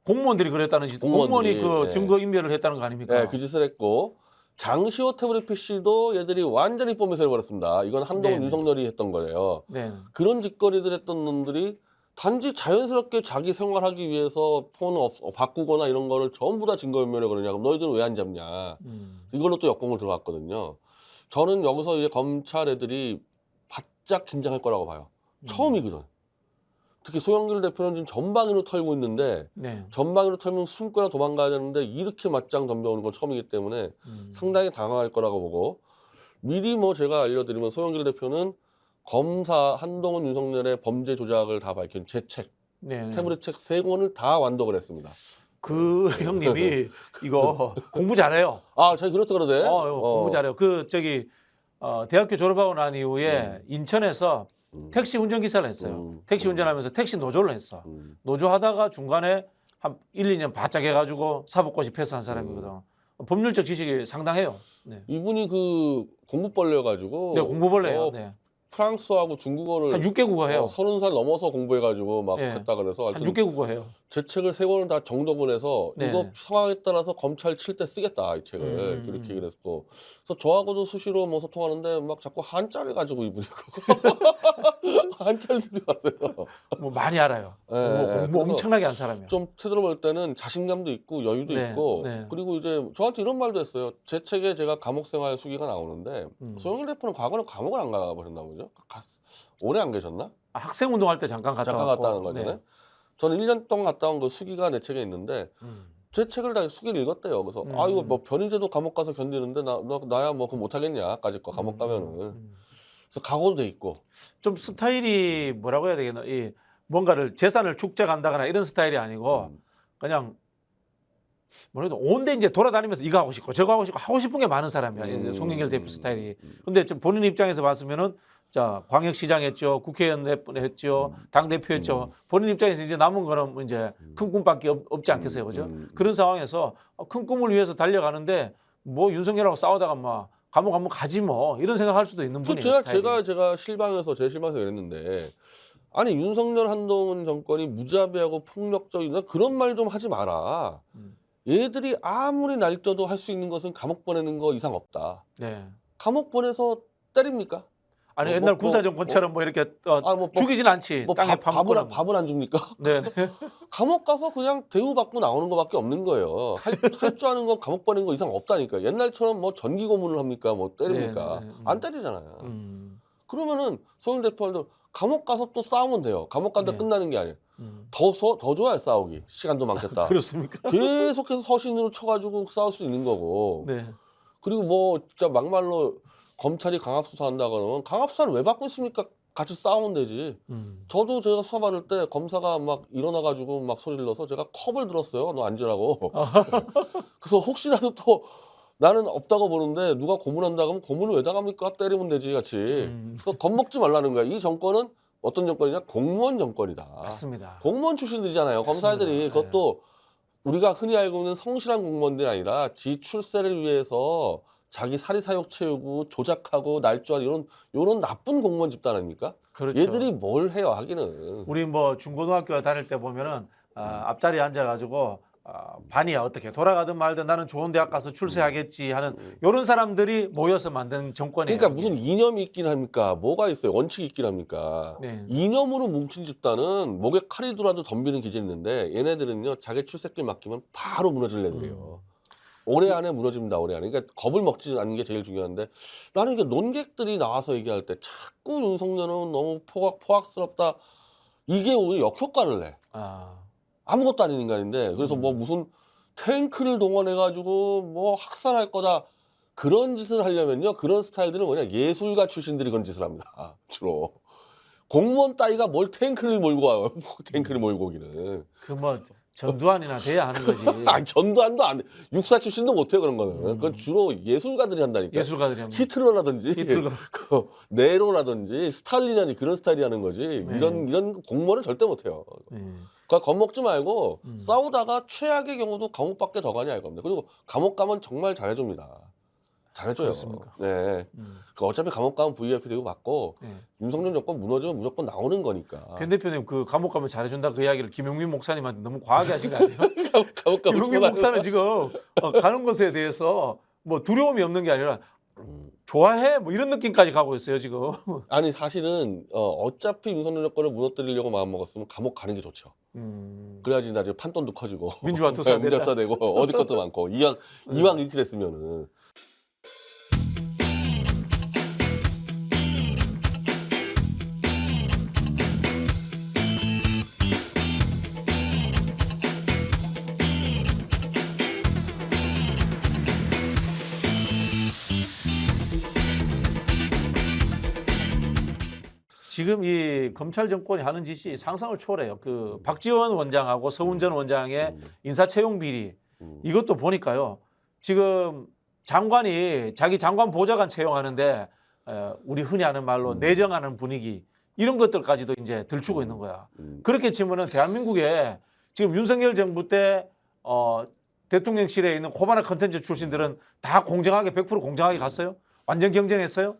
공무원들이 그랬다는 짓. 공무원이 공무원들이, 그 네. 증거 인멸을 했다는 거 아닙니까? 네, 그 짓을 했고 장시호 태블릿 PC도 얘들이 완전히 포맷을 해버렸습니다. 이건 한동훈 네네. 윤석열이 했던 거예요. 네. 그런 짓거리들 했던 놈들이 단지 자연스럽게 자기 생활하기 위해서 폰 바꾸거나 이런 거를 전부 다 증거인멸에 그러냐. 그럼 너희들은 왜 안 잡냐. 이걸로 또 역공을 들어갔거든요. 저는 여기서 이제 검찰 애들이 바짝 긴장할 거라고 봐요. 처음이거든. 특히 송영길 대표는 지금 전방위로 털고 있는데 네. 전방위로 털면 숨거나 도망가야 되는데 이렇게 맞짱 덤벼오는 건 처음이기 때문에 상당히 당황할 거라고 보고 미리 뭐 제가 알려드리면 송영길 대표는 검사 한동훈 윤석열의 범죄 조작을 다 밝힌 제 책, 네. 태블릿 책 3권을 다 완독을 했습니다. 그 형님이 이거 공부 잘해요. 아, 제가 그렇다 그러대. 공부 잘해요. 그 저기 대학교 졸업하고 난 이후에 인천에서 택시 운전기사를 했어요. 택시 운전하면서 택시 노조를 했어. 노조 하다가 중간에 한 1, 2년 바짝 해가지고 사법고시 패스한 사람이거든. 법률적 지식이 상당해요. 네. 이분이 그 공부벌레여가지고 네, 공부벌레예요. 네. 프랑스하고 중국어를 한 6개 국어 해요. 30살 넘어서 공부해가지고 막 네. 했다 그래서 한 하여튼 6개 국어 해요. 제 책을 3권을 다 정독을 해서 네. 이거 상황에 따라서 검찰 칠 때 쓰겠다 이 책을 그렇게 얘기를 했고 그래서 저하고도 수시로 뭐 소통하는데 막 자꾸 한자를 가지고 이분이 한자를 들어가세요. 뭐 많이 알아요. 네, 공부 그래서 엄청나게 한 사람이에요. 좀 테드로 볼 때는 자신감도 있고 여유도 네, 있고 네. 그리고 이제 저한테 이런 말도 했어요. 제 책에 제가 감옥생활 수기가 나오는데 소영일 대표는 과거는 감옥을 안 가보셨나 보죠? 오래 안 계셨나? 아, 학생 운동할 때 잠깐 갔다 잠깐 왔고. 갔다 온 거잖아요. 저는 1년 동안 갔다 온 그 수기가 내 책에 있는데 제 책을 다 수기를 읽었대요. 그래서 아 이거 뭐 변희재도 감옥 가서 견디는데 나야 뭐 그거 못하겠냐 까짓 거 감옥 가면은 그래서 각오도 돼 있고 좀 스타일이 뭐라고 해야 되겠나? 이 뭔가를 재산을 축적한다거나 이런 스타일이 아니고 그냥 뭐래도 온데 이제 돌아다니면서 이거 하고 싶고 저거 하고 싶은 게 많은 사람이야. 송영길 대표 스타일이. 근데 좀 본인 입장에서 봤으면은 자 광역시장 했죠, 국회의원 했죠, 당 대표 했죠. 본인 입장에서 이제 남은 거는 이제 큰 꿈밖에 없지 않겠어요, 그죠? 그런 상황에서 큰 꿈을 위해서 달려가는데 뭐 윤석열하고 싸우다가 막 감옥 한번 가지 뭐 이런 생각할 수도 있는 그 분이에요. 제가 실방에서 제 실방에서 이랬는데 아니 윤석열 한동훈 정권이 무자비하고 폭력적이나 그런 말 좀 하지 마라. 얘들이 아무리 날뛰어도 할 수 있는 것은 감옥 보내는 거 이상 없다. 네. 감옥 보내서 때립니까? 아니 뭐, 옛날 뭐, 군사정권처럼 뭐 이렇게 죽이진 않지. 뭐 땅에 파묻고 밥을 안 줍니까? 네. 감옥 가서 그냥 대우받고 나오는 것밖에 없는 거예요. 할 줄 아는 건 감옥 보내는 거 이상 없다니까. 옛날처럼 뭐 전기 고문을 합니까? 뭐 때립니까? 네, 네, 안 때리잖아요. 음. 그러면은 소영 대표도 감옥 가서 또 싸우면 돼요. 감옥 간다 네. 끝나는 게 아니에요. 더 좋아요 싸우기. 시간도 많겠다. 그렇습니까? 계속해서 서신으로 쳐가지고 싸울 수 있는 거고. 네. 그리고 뭐 진짜 막말로 검찰이 강압 수사한다고 하면 강압 수사를 왜 받고 있습니까? 같이 싸우면 되지. 저도 제가 수사 받을 때 검사가 막 일어나가지고 막 소리 질러서 제가 컵을 들었어요. 너 앉으라고. 그래서 혹시라도 또 나는 없다고 보는데 누가 고문한다고 하면 고문을 왜 당합니까? 때리면 되지 같이. 그래서 겁먹지 말라는 거야. 이 정권은 어떤 정권이냐? 공무원 정권이다. 맞습니다. 공무원 출신들이잖아요. 검사들이. 맞습니다. 그것도 우리가 흔히 알고 있는 성실한 공무원들이 아니라 지 출세를 위해서 자기 사리사욕 채우고 조작하고 날조하는 이런 나쁜 공무원 집단 아닙니까? 그렇죠. 얘들이 뭘 해요 하기는. 우리 뭐 중고등학교 다닐 때 보면은 앞자리에 앉아가지고 반이야 어떻게 돌아가든 말든 나는 좋은 대학 가서 출세하겠지 하는 이런 사람들이 모여서 만든 정권이에요. 그러니까 무슨 이념이 있긴 합니까? 뭐가 있어요? 원칙이 있긴 합니까? 네. 이념으로 뭉친 집단은 목에 칼이 들어와도 덤비는 기질이 있는데 얘네들은요 자기 출세길 맡기면 바로 무너질 애들이에요. 올해 안에 무너집니다. 올해 안에. 그러니까 겁을 먹지 않는 게 제일 중요한데 나는 이게 논객들이 나와서 얘기할 때 자꾸 윤석열은 너무 포악스럽다. 이게 오히려 역효과를 내. 아무것도 아닌 인간인데 그래서 뭐 무슨 탱크를 동원해가지고 뭐 학살할 거다. 그런 짓을 하려면요. 그런 스타일들은 뭐냐. 예술가 출신들이 그런 짓을 합니다. 주로. 공무원 따위가 뭘 탱크를 몰고 와요. 탱크를 몰고 오기는. 그 뭐 전두환이나 돼야 하는 거지. 아니 전두환도 안 돼. 육사 출신도 못해 그런 거는. 그건 주로 예술가들이 한다니까. 예술가들이 하는 히틀러라든지 히틀러. 그 네로라든지 스탈린이라든지 그런 스타일이 하는 거지. 네. 이런 공무원은 절대 못해요. 그러니까 겁먹지 말고 싸우다가 최악의 경우도 감옥밖에 더 가냐 이겁니다. 그리고 감옥 가면 정말 잘해줍니다. 잘해줘요. 그렇습니까? 네. 그 어차피 감옥 가면 VIP 대우 받고 윤석열 정권 무너지면 무조건 나오는 거니까. 권 대표님 그 감옥 가면 잘해준다 그 이야기를 김용민 목사님한테 너무 과하게 하신 거 아니에요? 감옥 가면 김용민 목사는 지금 가는 것에 대해서 뭐 두려움이 없는 게 아니라 좋아해 뭐 이런 느낌까지 가고 있어요 지금. 아니 사실은 어차피 윤석열 정권을 무너뜨리려고 마음먹었으면 감옥 가는 게 좋죠. 그래야지 나중에 판돈도 커지고 민주화 투사 민주화 되고 어디 것도 많고 이왕 이렇게 됐으면은. 지금 이 검찰 정권이 하는 짓이 상상을 초월해요. 그 박지원 원장하고 서훈전 원장의 인사 채용 비리 이것도 보니까요. 지금 장관이 자기 장관 보좌관 채용하는데 우리 흔히 하는 말로 내정하는 분위기 이런 것들까지도 이제 들추고 있는 거야. 그렇게 치면은 대한민국에 지금 윤석열 정부 때 대통령실에 있는 코바나 컨텐츠 출신들은 다 공정하게 100% 공정하게 갔어요. 완전 경쟁했어요.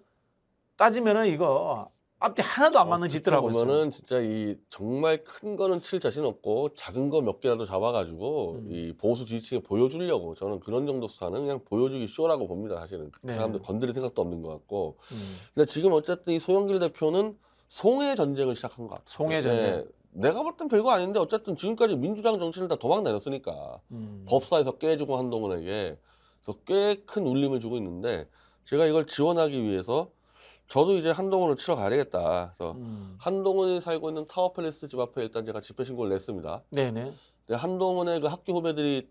따지면은 이거 앞뒤 하나도 안 맞는 짓들 하고 있어요. 보면은 진짜 이 정말 큰 거는 칠 자신 없고 작은 거 몇 개라도 잡아가지고 이 보수 지지층에 보여주려고 저는 그런 정도 수사는 그냥 보여주기 쇼라고 봅니다. 사실은 그 네. 사람들 건드릴 생각도 없는 것 같고. 근데 지금 어쨌든 이 송영길 대표는 송해 전쟁을 시작한 것 같아요. 송해 전쟁. 내가 볼 땐 별거 아닌데 어쨌든 지금까지 민주당 정치를 다 도망 다녔으니까 법사에서 깨주고 한동훈에게 그래서 꽤 큰 울림을 주고 있는데 제가 이걸 지원하기 위해서 저도 이제 한동훈을 치러 가야 되겠다. 그래서 한동훈이 살고 있는 타워팰리스 집 앞에 일단 제가 집회 신고를 냈습니다. 네네. 근데 한동훈의 그 학교 후배들이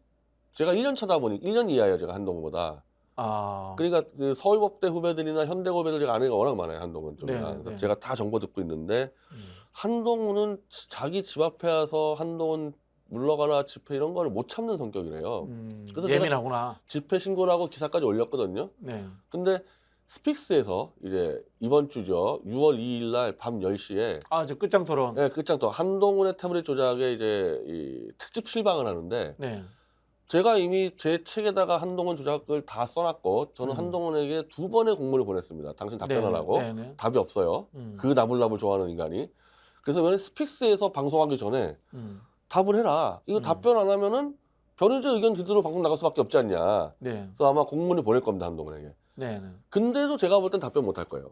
제가 1년 차다 보니 1년 이하예요. 제가 한동훈보다. 아, 그러니까 그 서울법대 후배들이나 현대 후배들 제가 아는 게 워낙 많아요. 한동훈 쪽이나. 네, 그래서 네. 제가 다 정보 듣고 있는데 한동훈은 자기 집 앞에 와서 한동훈 물러가라 집회 이런 거를 못 참는 성격이래요. 그래서 제가 예민하구나. 집회 신고를 하고 기사까지 올렸거든요. 네. 근데 스픽스에서 이제 이번 주죠. 6월 2일 날 밤 10시에 아, 저 끝장 토론. 네, 끝장터 한동훈의 태블릿 조작에 이제 이 특집 실방을 하는데 네. 제가 이미 제 책에다가 한동훈 조작을 다 써놨고 저는 한동훈에게 2번의 공문을 보냈습니다. 당신 답변하라고. 네네. 답이 없어요. 그 나불나불 좋아하는 인간이. 그래서 왜 스픽스에서 방송하기 전에 답을 해라. 이거 답변 안 하면은 변호자 의견 그대로 방송 나갈 수밖에 없지 않냐. 네. 그래서 아마 공문을 보낼 겁니다. 한동훈에게. 네네. 근데도 제가 볼 땐 답변 못 할 거예요.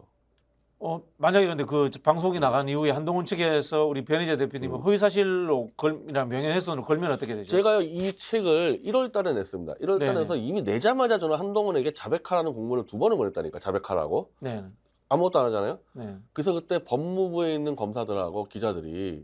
만약에 그런데 그 방송이 나간 이후에 한동훈 측에서 우리 변희재 대표님은 허위사실로 이나 명예훼손으로 걸면 어떻게 되죠? 제가 이 책을 1월 달에 냈습니다. 1월 달에 네네. 내서 이미 내자마자 저는 한동훈에게 자백하라는 공문을 2번을 보냈다니까. 자백하라고. 네. 아무것도 안 하잖아요. 네. 그래서 그때 법무부에 있는 검사들하고 기자들이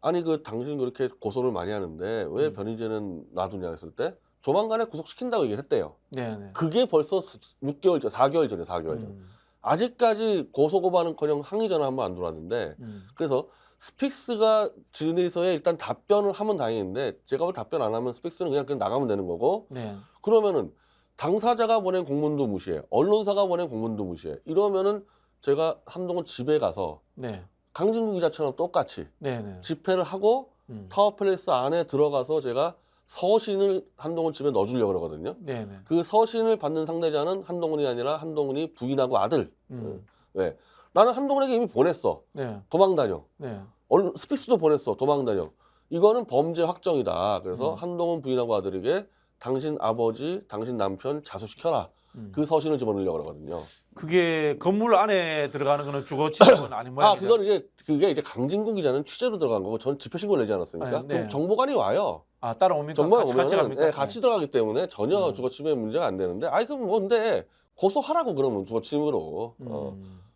아니 그 당신 그렇게 고소를 많이 하는데 왜 변희재는 놔두냐 했을 때 조만간에 구속시킨다고 얘기를 했대요. 네네. 그게 벌써 6개월 전, 4개월 전에 4개월 전. 아직까지 고소고발은커녕 항의 전화 한 번 안 들어왔는데 그래서 스픽스가 진에서에 일단 답변을 하면 다행인데 제가 볼 답변 안 하면 스픽스는 그냥 나가면 되는 거고 네. 그러면은 당사자가 보낸 공문도 무시해 언론사가 보낸 공문도 무시해 이러면은 제가 한동훈 집에 가서 네. 강진구 기자처럼 똑같이 네네. 집회를 하고 타워팰리스 안에 들어가서 제가 서신을 한동훈 집에 넣어주려고 그러거든요. 네네. 그 서신을 받는 상대자는 한동훈이 아니라 한동훈이 부인하고 아들. 음. 왜? 나는 한동훈에게 이미 보냈어. 네. 도망 다녀. 네. 스픽스도 보냈어. 도망 다녀. 이거는 범죄 확정이다. 그래서 한동훈 부인하고 아들에게 당신 아버지, 당신 남편 자수시켜라. 그 서신을 집어넣으려고 그러거든요. 그게 건물 안에 들어가는 거는 주거 침입은 아닌 모양이죠. 그건 이제 그게 이제 강진구 기자는 취재로 들어간 거고 전 집회 신고를 내지 않았습니까? 아, 네. 그럼 정보관이 와요. 따라옵니까? 정말 같이 오면은 갑니까? 같이 들어가기 때문에 전혀 주거침입 문제가 안 되는데 그럼 뭔데 고소하라고 그러면 주거침입으로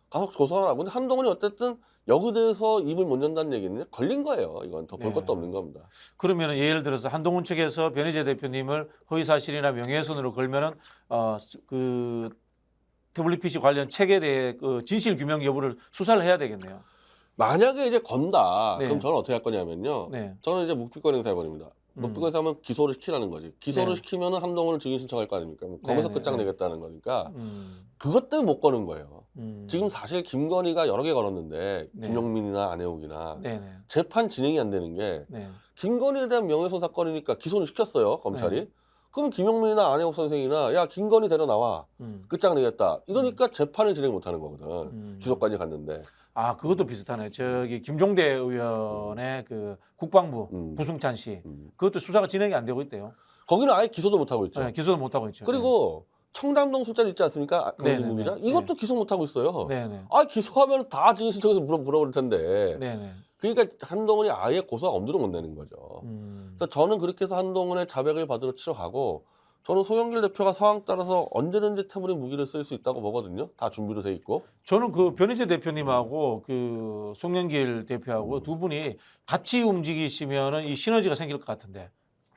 가서 고소하라고. 근데 한동훈이 어쨌든 여기대해서 입을 못 연다는 얘기는 걸린 거예요. 이건 더 볼 네. 것도 없는 겁니다. 그러면 예를 들어서 한동훈 측에서 변희재 대표님을 허위사실이나 명예훼손으로 걸면은 그 WPC 관련 책에 대해 그 진실 규명 여부를 수사를 해야 되겠네요. 만약에 이제 건다. 네. 그럼 저는 어떻게 할 거냐면요. 네. 저는 이제 묵비권 행사해버립니다. 묵비권 행사하면 기소를 시키라는 거지. 기소를 네. 시키면은 한동훈을 증인 신청할 거 아닙니까? 거기서 네, 끝장 네. 내겠다는 거니까 그것 때문에 못 거는 거예요. 지금 사실 김건희가 여러 개 걸었는데 네. 김용민이나 안혜욱이나 네네. 재판 진행이 안 되는 게 네. 김건희에 대한 명예훼손 사건이니까 기소는 시켰어요 검찰이. 그럼 김용민이나 안혜욱 선생이나 야 김건희 데려 나와 끝장 내겠다 이러니까 재판을 진행 못하는 거거든. 주소까지 갔는데. 그것도 비슷하네. 저기 김종대 의원의 그 국방부 부승찬 씨 그것도 수사가 진행이 안 되고 있대요. 거기는 아예 기소도 못 하고 있죠. 네, 기소도 못 하고 있죠. 그리고 청담동 술자리 있지 않습니까? 강진구 네네네. 기자 이것도 기소 못 하고 있어요. 네네. 기소하면 다 증인 신청해서 물어볼 텐데. 네네. 그러니까 한동훈이 아예 고소가 엄두를 못 내는 거죠. 그래서 저는 그렇게 해서 한동훈의 자백을 받으러 치러 가고 저는 송영길 대표가 상황 따라서 언제든지 태블릿 무기를 쓸 수 있다고 보거든요. 다 준비로 돼 있고. 저는 그 변희재 대표님하고 그 송영길 대표하고 두 분이 같이 움직이시면은 이 시너지가 생길 것 같은데.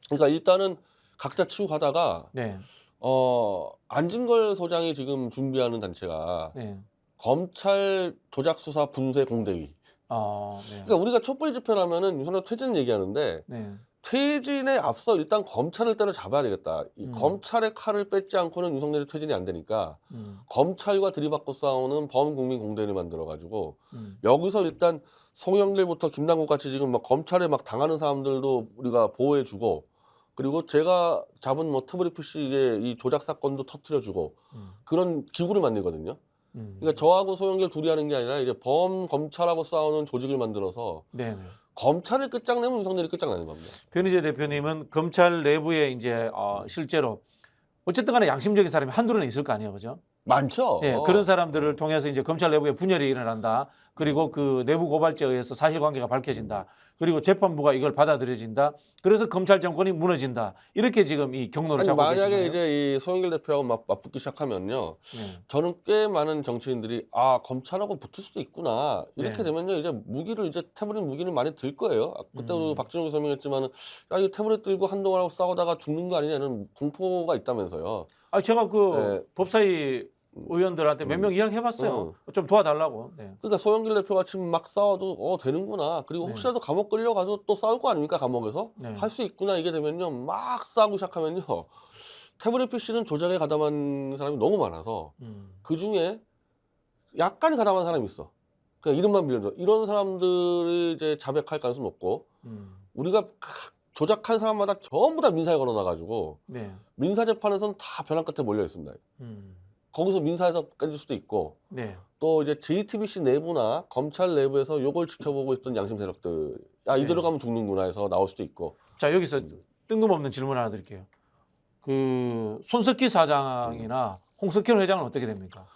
그러니까 일단은 각자 치고 가다가 네. 안진걸 소장이 지금 준비하는 단체가 네. 검찰 조작 수사 분쇄 공대위. 네. 그러니까 우리가 촛불 집회라면은 윤석열 퇴진 얘기하는데 네. 퇴진에 앞서 일단 검찰을 때려잡아야 되겠다. 이 검찰의 칼을 뺏지 않고는 윤석열이 퇴진이 안 되니까 검찰과 들이받고 싸우는 범국민 공대를 만들어가지고 여기서 일단 송영길부터 김남국 같이 지금 막 검찰에 막 당하는 사람들도 우리가 보호해주고 그리고 제가 잡은 뭐 태블릿 이제 이 조작 사건도 터트려주고 그런 기구를 만들거든요. 그러니까 저하고 소영길 둘이 하는 게 아니라 이제 검찰하고 싸우는 조직을 만들어서 네네. 검찰을 끝장내면 윤석열이 끝장나는 겁니다. 변희재 대표님은 검찰 내부에 이제 실제로 어쨌든 간에 양심적인 사람이 한둘은 있을 거 아니에요, 그죠? 많죠. 예, 그런 사람들을 통해서 이제 검찰 내부에 분열이 일어난다. 그리고 그 내부 고발자에 의해서 사실관계가 밝혀진다. 그리고 재판부가 이걸 받아들여진다. 그래서 검찰 정권이 무너진다. 이렇게 지금 이 경로를 아니, 잡고 만약에 계시네요. 이제 이 소영길 대표하고 맞붙기 시작하면요. 네. 저는 꽤 많은 정치인들이 검찰하고 붙을 수도 있구나 이렇게 네. 되면요 이제 무기를 이제 태블릿 무기를 많이 들 거예요. 그때도 박진영이 설명했지만은 야 이거 태블릿 들고 한동안하고 싸우다가 죽는 거 아니냐는 공포가 있다면서요. 제가 그 네. 법사위 의원들한테 몇 명 이야기해봤어요. 좀 도와달라고. 네. 그러니까 소영길 대표 같이 막 싸워도 되는구나. 그리고 네. 혹시라도 감옥 끌려가도 또 싸울 거 아닙니까 감옥에서 네. 할 수 있구나 이게 되면요 막 싸우기 시작하면요 태블릿 PC는 조작에 가담한 사람이 너무 많아서 그 중에 약간 가담한 사람이 있어. 그냥 이름만 빌려줘. 이런 사람들이 이제 자백할 가능성이 높고 우리가 조작한 사람마다 전부 다 민사에 걸어놔가지고 네. 민사 재판에서는 다 벼랑 끝에 몰려 있습니다. 거기서 민사에서 깨질 수도 있고 네. 또 이제 JTBC 내부나 검찰 내부에서 요걸 지켜보고 있던 양심 세력들 이대로 네. 가면 죽는구나 해서 나올 수도 있고. 자, 여기서 뜬금없는 질문 하나 드릴게요. 그 손석희 사장이나 홍석현 회장은 어떻게 됩니까?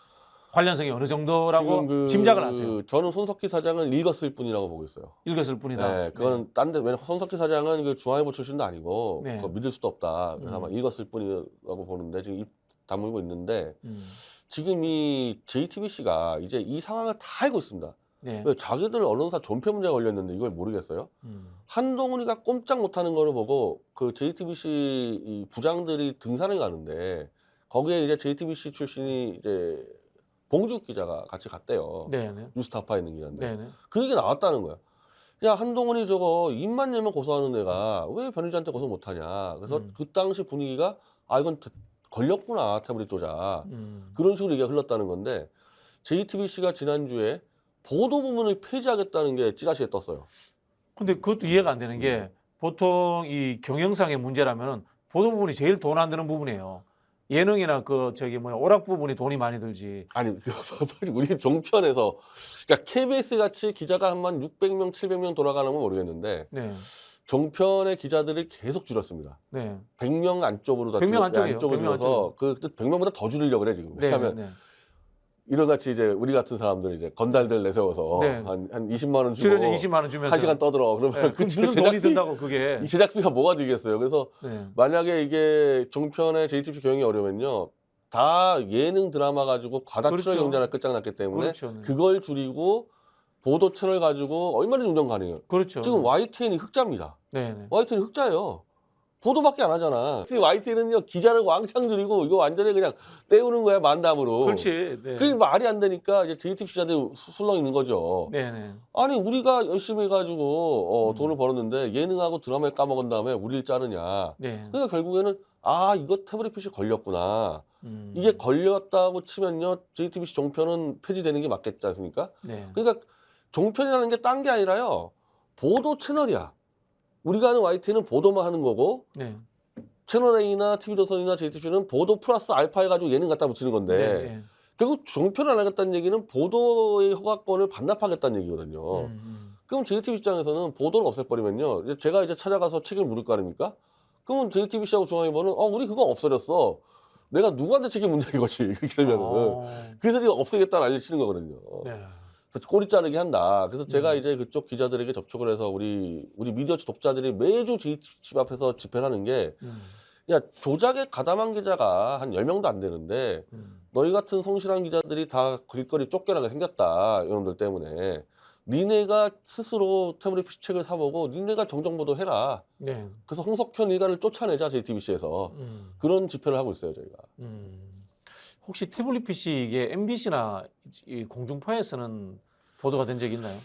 관련성이 어느 정도라고 지금 짐작을 하세요? 저는 손석희 사장은 읽었을 뿐이라고 보고 있어요. 읽었을 뿐이다. 네, 그건 딴데 왜냐면 손석희 사장은 그 중앙일보 출신도 아니고 네. 그거 믿을 수도 없다. 그래서 아마 읽었을 뿐이라고 보는데 지금 입 다물고 있는데 지금 이 JTBC가 이제 이 상황을 다 알고 있습니다. 네. 왜 자기들 언론사 존폐 문제가 걸렸는데 이걸 모르겠어요? 한동훈이가 꼼짝 못하는 거를 보고 그 JTBC 이 부장들이 등산을 가는데 거기에 이제 JTBC 출신이 이제 봉지욱 기자가 같이 갔대요. 네네. 뉴스타파에 있는 기자인데 네네. 그 얘기 나왔다는 거야. 야 한동훈이 저거 입만 내면 고소하는 애가 왜 변희재한테 고소 못하냐. 그래서 그 당시 분위기가 이건 걸렸구나 태블릿 조작. 그런 식으로 얘기가 흘렀다는 건데 JTBC가 지난주에 보도 부문을 폐지하겠다는 게 찌라시에 떴어요. 근데 그것도 이해가 안 되는 게 보통 이 경영상의 문제라면 보도 부분이 제일 돈 안 드는 부분이에요. 예능이나 오락 부분이 돈이 많이 들지. 아니 우리 종편에서 그러니까 KBS 같이 기자가 한 600명, 700명 돌아가는 건 모르겠는데 네. 종편의 기자들이 계속 줄었습니다. 네. 100명 안쪽으로 다 100명 안쪽이에요. 안쪽으로 100명 줄어서 그 100명보다 더 줄이려고 그래 지금. 네. 왜냐하면 네. 이런 같이 이제 우리 같은 사람들 이제 건달들 내세워서 네. 한 20만 원 주고 출연료 20만 원 주면서 1시간 떠들어. 그러면 네. 그 무슨 돈이 든다고 그게. 이 제작비가 뭐가 들겠어요. 그래서 네. 만약에 이게 종편의 JTBC 경영이 어려면요. 다 예능 드라마 가지고 과다 그렇죠. 출연 경쟁을 끝장났기 때문에 그렇죠. 네. 그걸 줄이고 보도 채널 가지고 얼마나 운영 가능해요. 그렇죠. 지금 YTN이 흑자입니다. 네. 네. YTN이 흑자예요. 보도밖에 안 하잖아. YTN은요 기자를 왕창 줄이고 이거 완전히 그냥 때우는 거야 만담으로. 그렇지. 네. 그게 말이 안 되니까 이제 JTBC 기자들이 술렁 있는 거죠. 네네. 아니 우리가 열심히 해가지고 돈을 벌었는데 예능하고 드라마에 까먹은 다음에 우리를 자르냐. 네. 그러니까 결국에는 이거 태블릿 PC 걸렸구나. 이게 걸렸다고 치면요 JTBC 종편은 폐지되는 게 맞겠지 않습니까? 네. 그러니까 종편이라는 게 딴 게 아니라요 보도 채널이야. 우리가 하는 YTN은 보도만 하는 거고 네. 채널A나 TV조선이나 JTBC는 보도 플러스 알파 해가지고 예능 갖다 붙이는 건데 네. 결국 종편을 안 하겠다는 얘기는 보도의 허가권을 반납하겠다는 얘기거든요. 그럼 JTBC 입장에서는 보도를 없애버리면요 제가 이제 찾아가서 책임을 물을 거 아닙니까? 그러면 JTBC하고 중앙일보는 우리 그거 없어졌어. 내가 누구한테 책임 묻냐 이거지. 이렇게 되면은. 그래서 지금 없애겠다는 난리를 치는 거거든요. 네. 그래서 꼬리 자르기 한다. 그래서 제가 이제 그쪽 기자들에게 접촉을 해서 우리 미디어 독자들이 매주 집 앞에서 집회를 하는 게 야, 조작에 가담한 기자가 한 10명도 안 되는데 너희 같은 성실한 기자들이 다 길거리 쫓겨나게 생겼다. 이놈들 때문에. 니네가 스스로 태블릿 책을 사보고 니네가 정정보도 해라. 네. 그래서 홍석현 일가를 쫓아내자 JTBC에서 그런 집회를 하고 있어요 저희가. 혹시 태블릿 PC 이게 MBC나 이 공중파에서는 보도가 된 적이 있나요?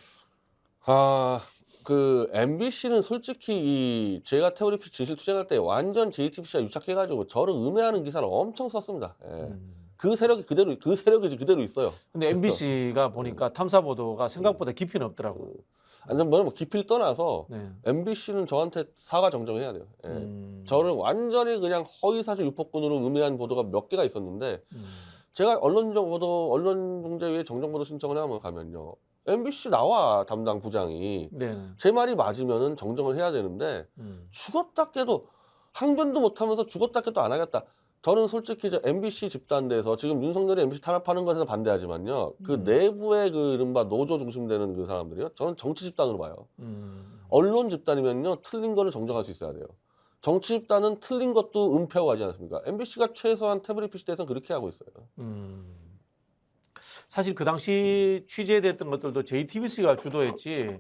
그 MBC는 솔직히 제가 태블릿 PC 진실 투쟁할 때 완전 JTBC가 유착해가지고 저를 음해하는 기사를 엄청 썼습니다. 예. 그 세력이 그대로 있어요. 근데 MBC가 보니까 탐사 보도가 생각보다 깊이는 없더라고요. 아니면 뭐 깊이를 떠나서 네. MBC는 저한테 사과 정정해야 돼요. 예. 저를 완전히 그냥 허위사실 유포꾼으로 음해한 보도가 몇 개가 있었는데 제가 언론중재위에 정정보도 신청을 하면 가면요. MBC 나와 담당 부장이 네. 제 말이 맞으면은 정정을 해야 되는데 죽었다 깨도 항변도 못하면서 죽었다 깨도 안 하겠다. 저는 솔직히 저 MBC 집단대에서 지금 윤석열이 MBC 탄압하는 것에서 반대하지만요. 그 내부의 그 이른바 노조 중심되는 그 사람들이요. 저는 정치 집단으로 봐요. 언론 집단이면요. 틀린 거를 정정할 수 있어야 돼요. 정치 집단은 틀린 것도 은폐하고 가지 않습니까? MBC가 최소한 태블릿 PC 대에서는 그렇게 하고 있어요. 사실 그 당시 취재됐던 것들도 JTBC가 주도했지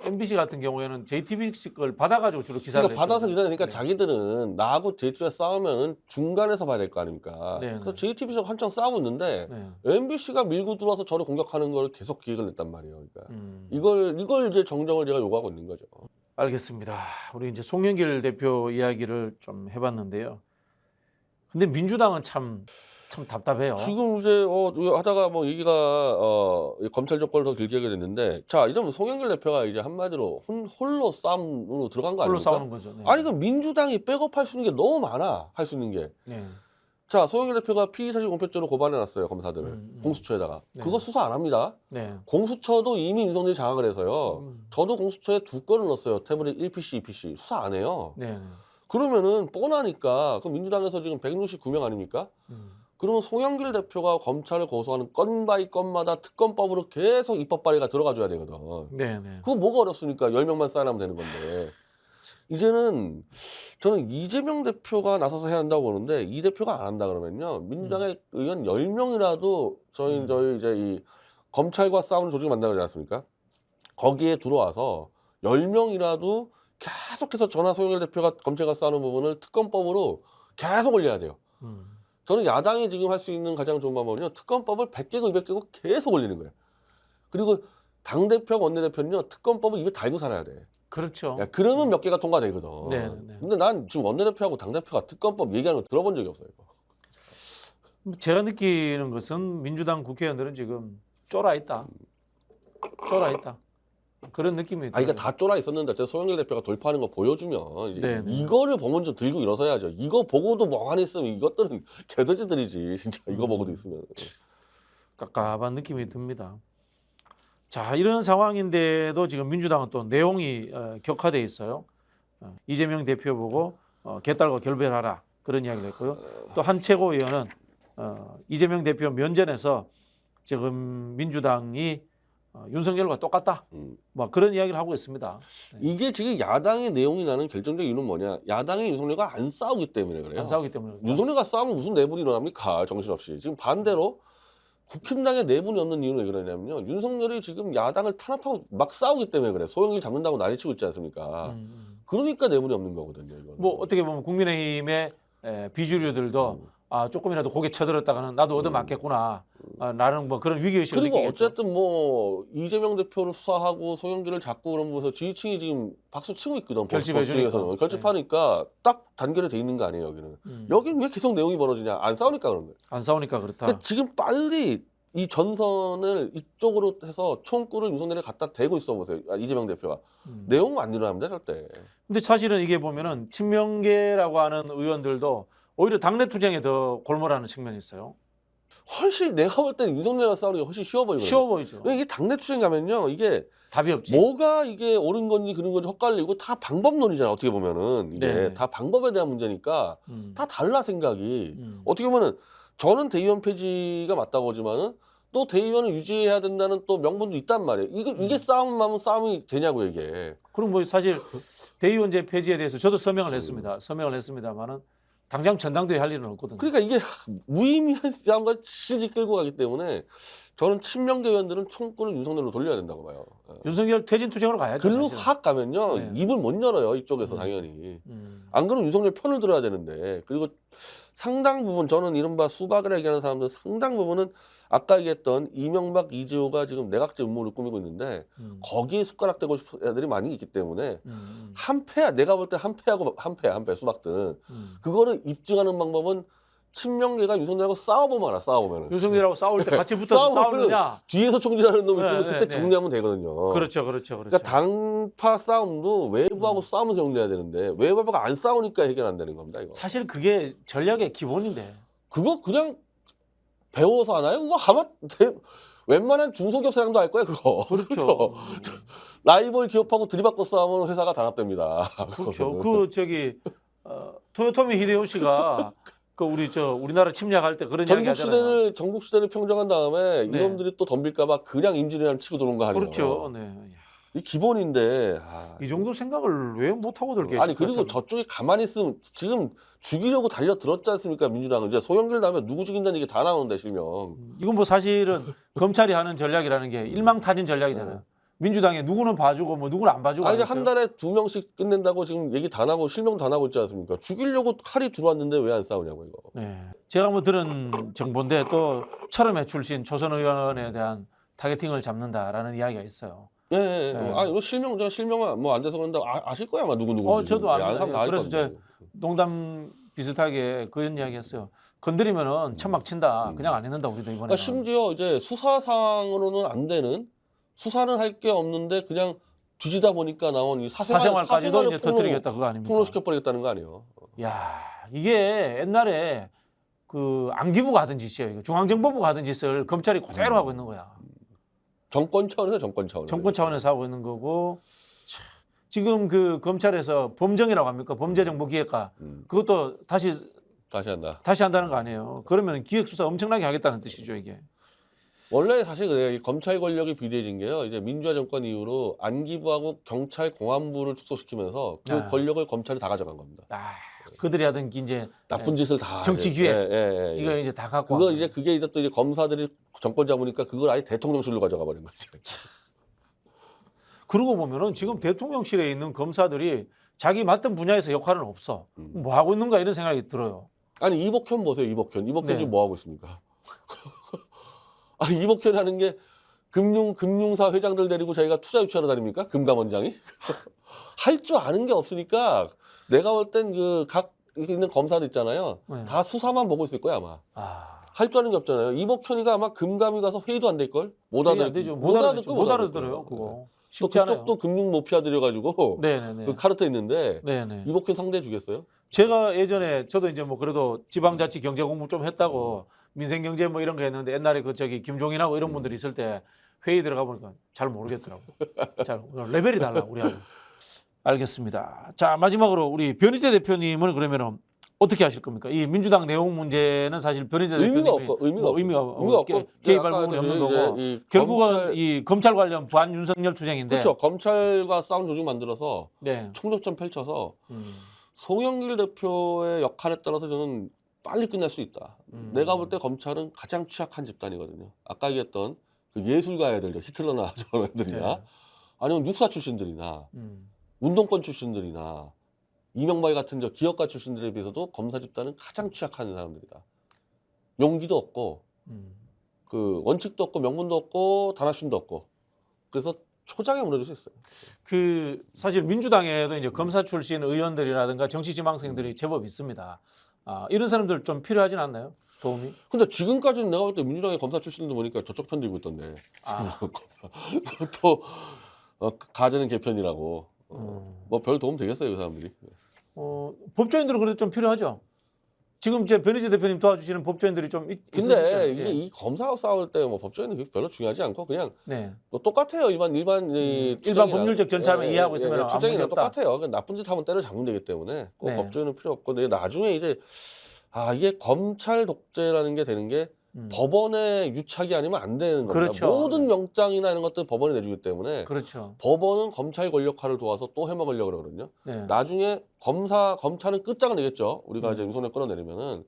MBC 같은 경우에는 JTBC 걸 받아가지고 주로 기사를 그러니까 받아서 했거든요. 기다리니까 네. 자기들은 나하고 JTBC가 싸우면은 중간에서 봐야 될 거 아닙니까? 네, 그래서 네. JTBC가 한창 싸우고 있는데 네. MBC가 밀고 들어와서 저를 공격하는 걸 계속 기획을 냈단 말이에요. 그러니까 음. 이걸 이제 정정을 제가 요구하고 있는 거죠. 알겠습니다. 우리 이제 송영길 대표 이야기를 좀 해봤는데요. 근데 민주당은 참 답답해요. 지금 이제 이거 하다가 뭐 얘기가 검찰 조건을 더 길게 하게 됐는데 자 이러면 송영길 대표가 이제 한마디로 홀로 싸움으로 들어간 거 홀로 아닙니까? 싸우는 거죠. 네. 아니 그 민주당이 백업할 수 있는 게 너무 많아 할 수 있는 게. 네. 자 송영길 대표가 피의사실 공표죄로 고발해놨어요 검사들을 공수처에다가. 네. 그거 수사 안 합니다. 네. 공수처도 이미 윤석열이 장악을 해서요. 저도 공수처에 2건을 넣었어요. 태블릿 1PC, 2PC 수사 안 해요. 네. 그러면은 뻔하니까 그럼 민주당에서 지금 169명 아닙니까? 그러면 송영길 대표가 검찰을 고소하는 건 바이 건마다 특검법으로 계속 입법 발의가 들어가줘야 되거든. 네. 네. 그거 뭐가 어렵습니까? 10명만 사인하면 되는 건데. 이제는 저는 이재명 대표가 나서서 해야 한다고 보는데 이 대표가 안 한다 그러면요. 민주당의 의원 10명이라도 저희 이제 이 검찰과 싸우는 조직을 만들지 않았습니까? 거기에 들어와서 10명이라도 계속해서 전화 송영길 대표가 검찰과 싸우는 부분을 특검법으로 계속 올려야 돼요. 저는 야당이 지금 할 수 있는 가장 좋은 방법은요. 특검법을 100개고 200개고 계속 올리는 거예요. 그리고 당대표하고 원내대표는요. 특검법을 입에 달고 살아야 돼. 그렇죠. 야, 그러면 몇 개가 통과되거든. 네, 네. 근데 난 지금 원내대표하고 당대표가 특검법 얘기하는 거 들어본 적이 없어요. 이거. 제가 느끼는 것은 민주당 국회의원들은 지금 쫄아 있다. 그런 느낌이 들어요. 아니, 그러니까 다 쫄아 있었는데 저 송영길 대표가 돌파하는 거 보여주면 이제 네, 네. 이거를 보면 좀 들고 일어서야죠. 이거 보고도 멍하니 있으면 이것들은 개돼지들이지. 진짜 이거 보고도 있으면. 깝깝한 느낌이 듭니다. 자, 이런 상황인데도 지금 민주당은 또 내용이 격화돼 있어요. 이재명 대표 보고 개딸과 결별하라 그런 이야기를 했고요. 또 한 최고위원은 이재명 대표 면전에서 지금 민주당이 윤석열과 똑같다. 뭐 그런 이야기를 하고 있습니다. 이게 지금 야당의 내용이 나는 결정적 이유는 뭐냐? 야당의 윤석열과 안 싸우기 때문에 그래요. 안 싸우기 때문에. 윤석열과 싸우면 무슨 내분이 일어납니까? 정신없이. 지금 반대로 국힘당의 내분이 없는 이유는 왜 그러냐면요. 윤석열이 지금 야당을 탄압하고 막 싸우기 때문에 그래. 소영일 잡는다고 난리치고 있지 않습니까? 그러니까 내분이 없는 거거든요. 이거는. 뭐 어떻게 보면 국민의힘의 비주류들도 조금이라도 고개 쳐들었다가는 나도 얻어맞겠구나. 나는 뭐 그런 위기의식을 그리고 느끼겠죠. 어쨌든 뭐 이재명 대표를 수사하고 송영길을 잡고 그런 곳에서 지지층이 지금 박수 치고 있거든. 결집해 주니까. 결집하니까 딱 단결이 돼 있는 거 아니에요, 여기는. 여기는 왜 계속 내용이 벌어지냐? 안 싸우니까 그런 거예요. 안 싸우니까 그렇다. 그러니까 지금 빨리 이 전선을 이쪽으로 해서 총구를 윤석열에 갖다 대고 있어 보세요. 이재명 대표가. 내용 안 일어납니다, 절대. 근데 사실은 이게 보면은 친명계라고 하는 의원들도 오히려 당내 투쟁에 더 골몰하는 측면이 있어요. 훨씬 내가 볼 때는 윤석열과 싸우는 게 훨씬 쉬워 보이거든요. 쉬워 보이죠. 이게 당내 투쟁 가면요. 이게 답이 없지. 뭐가 이게 옳은 건지 그런 건지 헛갈리고 다 방법론이잖아요. 어떻게 보면은 이게 네. 다 방법에 대한 문제니까 다 달라 생각이. 어떻게 보면은 저는 대의원 폐지가 맞다고 하지만은 또 대의원을 유지해야 된다는 또 명분도 있단 말이에요. 이게 싸움하면 싸움이 되냐고 이게. 그럼 뭐 사실 대의원제 폐지에 대해서 저도 서명을 했습니다. 서명을 했습니다만은 당장 전당대회 할 일은 없거든요. 그러니까 이게 무의미한 싸움과 실질 끌고 가기 때문에 저는 친명계 의원들은 총구를 윤석열로 돌려야 된다고 봐요. 윤석열 퇴진 투쟁으로 가야죠. 글로 사실은. 확 가면요. 네. 입을 못 열어요. 이쪽에서 당연히. 안 그러면 윤석열 편을 들어야 되는데. 그리고 상당 부분 저는 이른바 수박이라 얘기하는 사람들 상당 부분은 아까 얘기했던 이명박, 이재호가 지금 내각제 음모를 꾸미고 있는데 거기에 숟가락 대고 싶은 애들이 많이 있기 때문에 한패야. 내가 볼 때 한패하고 한패 수박들은 그거를 입증하는 방법은 친명계가 윤석열하고 싸워보면 알아. 싸워보면은. 윤석열하고 싸울 때 같이 붙어서 싸우면은 싸우느냐? 뒤에서 총질하는 놈 있으면 네, 그때 네. 정리하면 되거든요. 그렇죠. 그러니까 당파 싸움도 외부하고 싸우면서 정리해야 되는데 외부하고 안 싸우니까 해결 안 되는 겁니다. 이거. 사실 그게 전략의 기본인데. 그거 그냥 배워서 하나요? 그거 아마 웬만한 중소기업 사장도 할 거야 그거. 그렇죠. 라이벌 기업하고 들이받고 싸우면 회사가 단합됩니다. 그렇죠. 그 저기 토요토미 히데요시가 그 우리나라 침략할 때 그런 이야기 하잖아요. 전국 시대를 평정한 다음에 네. 이놈들이 또 덤빌까봐 그냥 임진왜란 치고 도는 거 아니에요. 그렇죠. 네. 이 기본인데. 이 정도 생각을 왜 못하고 들게? 아니 그리고 저쪽이 가만히 있으면 지금 죽이려고 달려 들었지 않습니까 민주당은. 이제 송영길 다음에 누구 죽인다는 얘기 다 나오는데 실명. 이건 뭐 사실은 검찰이 하는 전략이라는 게 일망타진 전략이잖아요. 민주당에 누구는 봐주고 뭐 누구는 안 봐주고. 아니 이제 한 달에 2명씩 끝낸다고 지금 얘기 다 나고 실명 다 나고 있지 않습니까? 죽이려고 칼이 들어왔는데 왜 안 싸우냐고 이거. 네. 제가 뭐 들은 정보인데 또 철음회 출신 초선 의원에 대한 타겟팅을 잡는다라는 이야기가 있어요. 예. 네. 아 이거 실명은 뭐 안 돼서 그런데 아실 거야 아마 누구. 저도 아는 사람 다 알아요. 알 그래서 겁니다. 농담 비슷하게 그런 이야기했어요. 건드리면은 천막 친다. 그냥 안 했는다 우리도 이번에. 그러니까 심지어 이제 수사상으로는 안 되는 수사는 할 게 없는데 그냥 뒤지다 보니까 나온 이 사생활까지도 이제 터뜨리겠다 그거 아닙니까? 폭로시켜 버리겠다는 거 아니에요? 야 이게 옛날에 그 안기부가 하던 짓이에요. 이거 중앙정보부가 하던 짓을 검찰이 그대로 하고 있는 거야. 정권 차원에서 정권 차원. 정권 차원에서 하고 있는 거고 지금 그 검찰에서 범정이라고 합니까? 범죄정보기획과 그것도 다시 한다는 거 아니에요. 그러면 기획수사 엄청나게 하겠다는 뜻이죠 이게. 원래 사실 그래요. 이 검찰 권력이 비대해진 게요. 이제 민주화 정권 이후로 안기부하고 경찰 공안부를 축소시키면서 그 권력을 검찰이 다 가져간 겁니다. 그들이 하던 이제 나쁜 짓을 다 정치 기획 예. 이거 이제 다 갖고 그게 이제 또 이제 검사들이 정권 잡으니까 그걸 아예 대통령실로 가져가 버린 거죠. 그러고 보면은 지금 대통령실에 있는 검사들이 자기 맡은 분야에서 역할은 없어. 뭐 하고 있는가 이런 생각이 들어요. 아니 이복현 보세요. 이복현 네. 지금 뭐 하고 있습니까? 아니 이복현 하는 게 금융사 회장들 데리고 자기가 투자 유치하러 다닙니까? 금감원장이? 할 줄 아는 게 없으니까 내가 볼 땐 그 각 있는 검사들 있잖아요. 네. 다 수사만 보고 있을 거야 아마. 할 줄 아는 게 없잖아요. 이복현이가 아마 금감위 가서 회의도 안 될 걸? 못 알아들어요 그거. 또 쉽지 않아요. 그쪽도 금융 모피아 들여가지고 네네네. 그 카르텔 있는데 네네. 이복현 상대해 주겠어요? 제가 예전에 저도 이제 뭐 그래도 지방자치 경제 공부 좀 했다고 민생경제 뭐 이런 거 했는데 옛날에 그 저기 김종인하고 이런 분들이 있을 때 회의 들어가 보니까 잘 모르겠더라고. 잘 레벨이 달라 우리하고. 알겠습니다. 자 마지막으로 우리 변희재 대표님은 그러면은 어떻게 하실 겁니까? 이 민주당 내용 문제는 사실 변희재 대표님이 의미가 없고 개입할 부분이 없는 거고 결국은 이 검찰 관련 부안 윤석열 투쟁인데 그렇죠. 검찰과 싸움 조직 만들어서 네. 총력전 펼쳐서 송영길 대표의 역할에 따라서 저는 빨리 끝낼 수 있다. 내가 볼 때 검찰은 가장 취약한 집단이거든요. 아까 얘기했던 그 예술가 애들, 히틀러나 저런 애들이나 네. 아니면 육사 출신들이나 운동권 출신들이나 이명박 같은 저 기업가 출신들에 비해서도 검사 집단은 가장 취약한 사람들이다. 용기도 없고 그 원칙도 없고 명분도 없고 단합심도 없고 그래서 초장에 무너질 수 있어요. 그 사실 민주당에도 이제 검사 출신 의원들이라든가 정치 지망생들이 제법 있습니다. 이런 사람들 좀 필요하진 않나요? 도움이? 근데 지금까지는 내가 볼 때 민주당의 검사 출신들 보니까 저쪽 편 들고 있던데. 또 가재는 개편이라고. 뭐 별 도움 되겠어요, 그 사람들이. 법조인들은 그래도 좀 필요하죠. 지금 이제 변희재 대표님 도와주시는 법조인들이 좀 근데 이게 이 검사하고 싸울 때 뭐 법조인은 별로 중요하지 않고 그냥 네. 뭐 똑같아요. 일반 법률적 절차만 이해하고 있으면 아무 문제 없다. 똑같아요. 나쁜 짓 하면 때려잡으면 되기 때문에 꼭 네. 법조인은 필요 없고 근데 나중에 이제 이게 검찰 독재라는 게 되는 게 법원의 유착이 아니면 안 되는 겁니다. 그렇죠. 모든 명장이나 이런 것들 법원이 내주기 때문에 그렇죠. 법원은 검찰 권력화를 도와서 또 해먹으려고 그러거든요. 네. 나중에 검찰은 끝장을 내겠죠. 우리가 이제 윤석열 끌어내리면은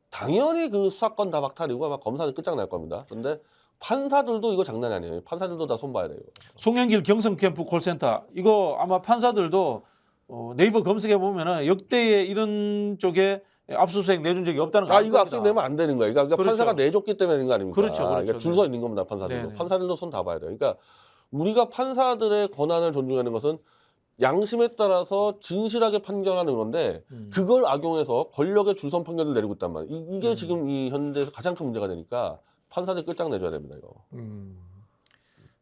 당연히 그 수사권 다 박탈이고 아마 검사는 끝장날 겁니다. 근데 판사들도 이거 장난이 아니에요. 판사들도 다 손봐야 돼요. 송영길 경성캠프 콜센터 이거 아마 판사들도 네이버 검색해 보면은 역대의 이런 쪽에 압수수색 내준 적이 없다는 거 이거 압수수색 내면 안 되는 거예요. 그러니까 그렇죠. 판사가 내줬기 때문에 되는 거 아닙니까? 그렇죠. 줄 서 있는 겁니다. 판사들도. 네네. 판사들도 손 다 봐야 돼요. 그러니까 우리가 판사들의 권한을 존중하는 것은 양심에 따라서 진실하게 판결하는 건데 그걸 악용해서 권력의 줄선 판결을 내리고 있단 말이에요. 이게 지금 이 현대에서 가장 큰 문제가 되니까 판사들 끝장내줘야 됩니다. 이거.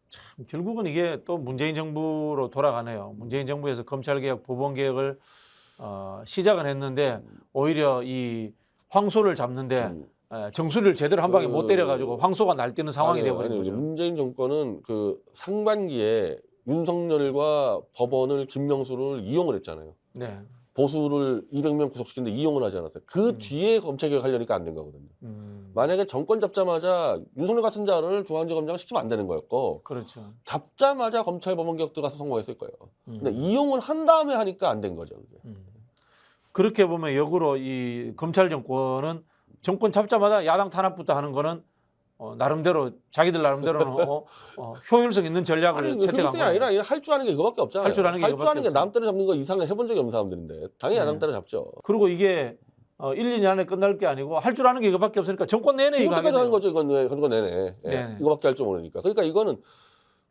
참 결국은 이게 또 문재인 정부로 돌아가네요. 문재인 정부에서 검찰개혁, 법원개혁을 시작은 했는데 오히려 이 황소를 잡는데 정수리를 제대로 한 방에 못 때려가지고 황소가 날뛰는 상황이 되어버린 거죠. 문재인 정권은 그 상반기에 윤석열과 법원을 김명수를 이용을 했잖아요. 네. 보수를 200명 구속시키는데 이용을 하지 않았어요. 그 뒤에 검찰개혁 하려니까 안 된 거거든요. 만약에 정권 잡자마자 윤석열 같은 자를 중앙지검장 시키면 안 되는 거였고 그렇죠. 잡자마자 검찰 법원개혁 들어가서 성공했을 거예요. 근데 이용을 한 다음에 하니까 안 된 거죠. 그게. 그렇게 보면 역으로 이 검찰 정권은 정권 잡자마자 야당 탄압부터 하는 거는 나름대로 자기들 나름대로는 효율성 있는 전략을 아니 채택한 그게 거예요. 아니라 할 줄 아는 게 그거밖에 없잖아요. 할 줄 아는 게 그거밖에 게 남 때려 잡는 거 이상을 해본 적이 없는 사람들인데 당연히 야당 때려 잡죠. 그리고 이게 1, 2년 안에 끝날 게 아니고 할 줄 아는 게 이거밖에 없으니까 정권 내내 이거 죽을 때까지 하는 하겠네요. 거죠. 이건 그건 내내. 네네. 이거밖에 할 줄 모르니까. 그러니까 이거는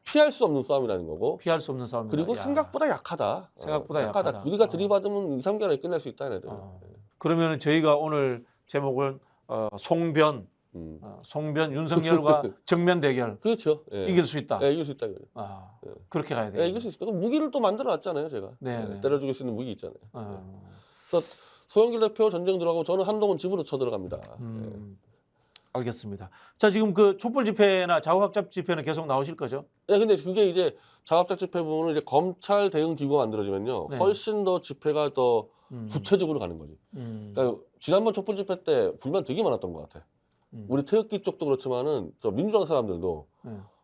피할 수 없는 싸움이라는 거고. 피할 수 없는 싸움이다. 그리고 야. 생각보다 약하다. 생각보다 약하다. 우리가 들이받으면 2, 3개월에 끝낼 수 있다. 얘네들. 그러면 저희가 오늘 제목을 송변, 송변 윤석열과 정면 대결 그렇죠. 예. 이길 수 있다. 예, 이길 수 있다. 이거죠. 그렇게 가야 돼요. 예, 이길 수 있다. 무기를 또 만들어 놨잖아요, 제가. 네. 때려 죽일 수 있는 무기 있잖아요. 그래서 소영길 대표 전쟁 들어가고 저는 한동훈 집으로 쳐들어갑니다. 알겠습니다. 자, 지금 그 촛불 집회나 좌우합작 집회는 계속 나오실 거죠? 네, 근데 그게 이제 자합작 집회 부분은 이제 검찰 대응 기구가 만들어지면요, 네. 훨씬 더 집회가 더 구체적으로 가는 거지. 그러니까 지난번 촛불 집회 때 불만 되게 많았던 것 같아. 우리 태극기 쪽도 그렇지만은 저 민주당 사람들도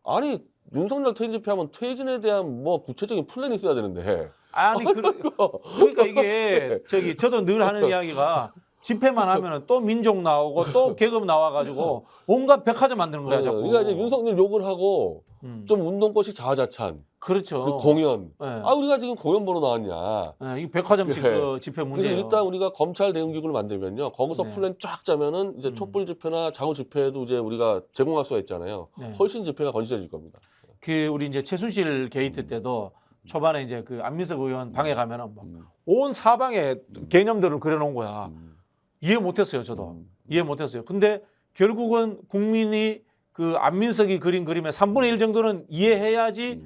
아니 윤석열 퇴진 집회하면 퇴진에 대한 뭐 구체적인 플랜이 있어야 되는데. 아니 그러니까 이게 저도 늘 하는 이야기가 집회만 하면은 또 민족 나오고 또 계급 나와가지고 온갖 백화점 만드는 거야 자꾸. 그러니까 이제 윤석열 욕을 하고 좀 운동권식 자화자찬. 그렇죠. 그 공연. 네. 우리가 지금 공연 보러 나왔냐. 네, 이 백화점식 그래. 그 집회 문제예요. 그래서 일단 우리가 검찰 대응 기구를 만들면요, 거기서 네. 플랜 쫙 짜면은 이제 촛불 집회나 좌우 집회도 이제 우리가 제공할 수가 있잖아요. 네. 훨씬 집회가 건실해질 겁니다. 그 우리 이제 최순실 게이트 때도 초반에 이제 그 안민석 의원 방에 가면은 온 사방에 개념들을 그려놓은 거야. 이해 못했어요, 저도. 이해 못했어요. 근데 결국은 국민이 그 안민석이 그린 그림의 3분의 1 정도는 이해해야지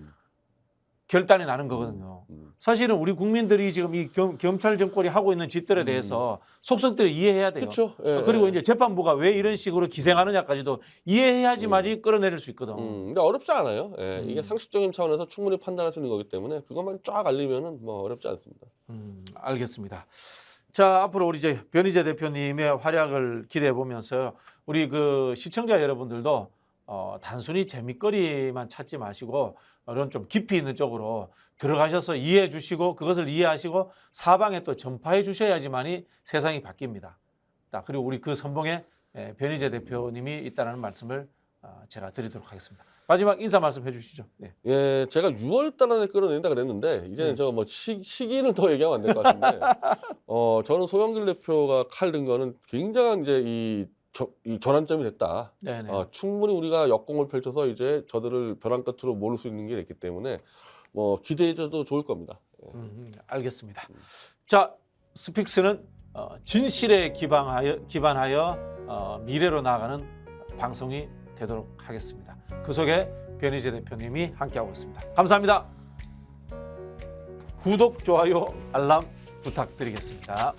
결단이 나는 거거든요. 사실은 우리 국민들이 지금 이 검찰 정권이 하고 있는 짓들에 대해서 속속들이 이해해야 돼요. 그렇죠. 그리고 이제 재판부가 왜 이런 식으로 기생하느냐까지도 이해해야지만이 끌어내릴 수 있거든. 근데 어렵지 않아요. 이게 상식적인 차원에서 충분히 판단할 수 있는 거기 때문에 그것만 쫙 알리면은 뭐 어렵지 않습니다. 알겠습니다. 자, 앞으로 우리 이제 변희재 대표님의 활약을 기대해 보면서요. 우리 그 시청자 여러분들도 단순히 재미거리만 찾지 마시고 이런 좀 깊이 있는 쪽으로 들어가셔서 이해해 주시고 그것을 이해하시고 사방에 또 전파해 주셔야지만이 세상이 바뀝니다. 그리고 우리 그 선봉에 변희재 대표님이 있다는 말씀을 제가 드리도록 하겠습니다. 마지막 인사 말씀 해주시죠. 네. 예, 제가 6월 달에 끌어낸다 그랬는데 이제는 저 뭐 시기는 더 얘기하면 안 될 것 같은데, 저는 소영길 대표가 칼 든 거는 굉장한 이제 이 전환점이 됐다. 네네. 충분히 우리가 역공을 펼쳐서 이제 저들을 벼랑 끝으로 몰을 수 있는 게 됐기 때문에 뭐 기대해줘도 좋을 겁니다. 알겠습니다. 자, 스픽스는 진실에 기반하여 미래로 나아가는 방송이 되도록 하겠습니다. 그 속에 변희재 대표님이 함께하고 있습니다. 감사합니다. 구독, 좋아요, 알람 부탁드리겠습니다.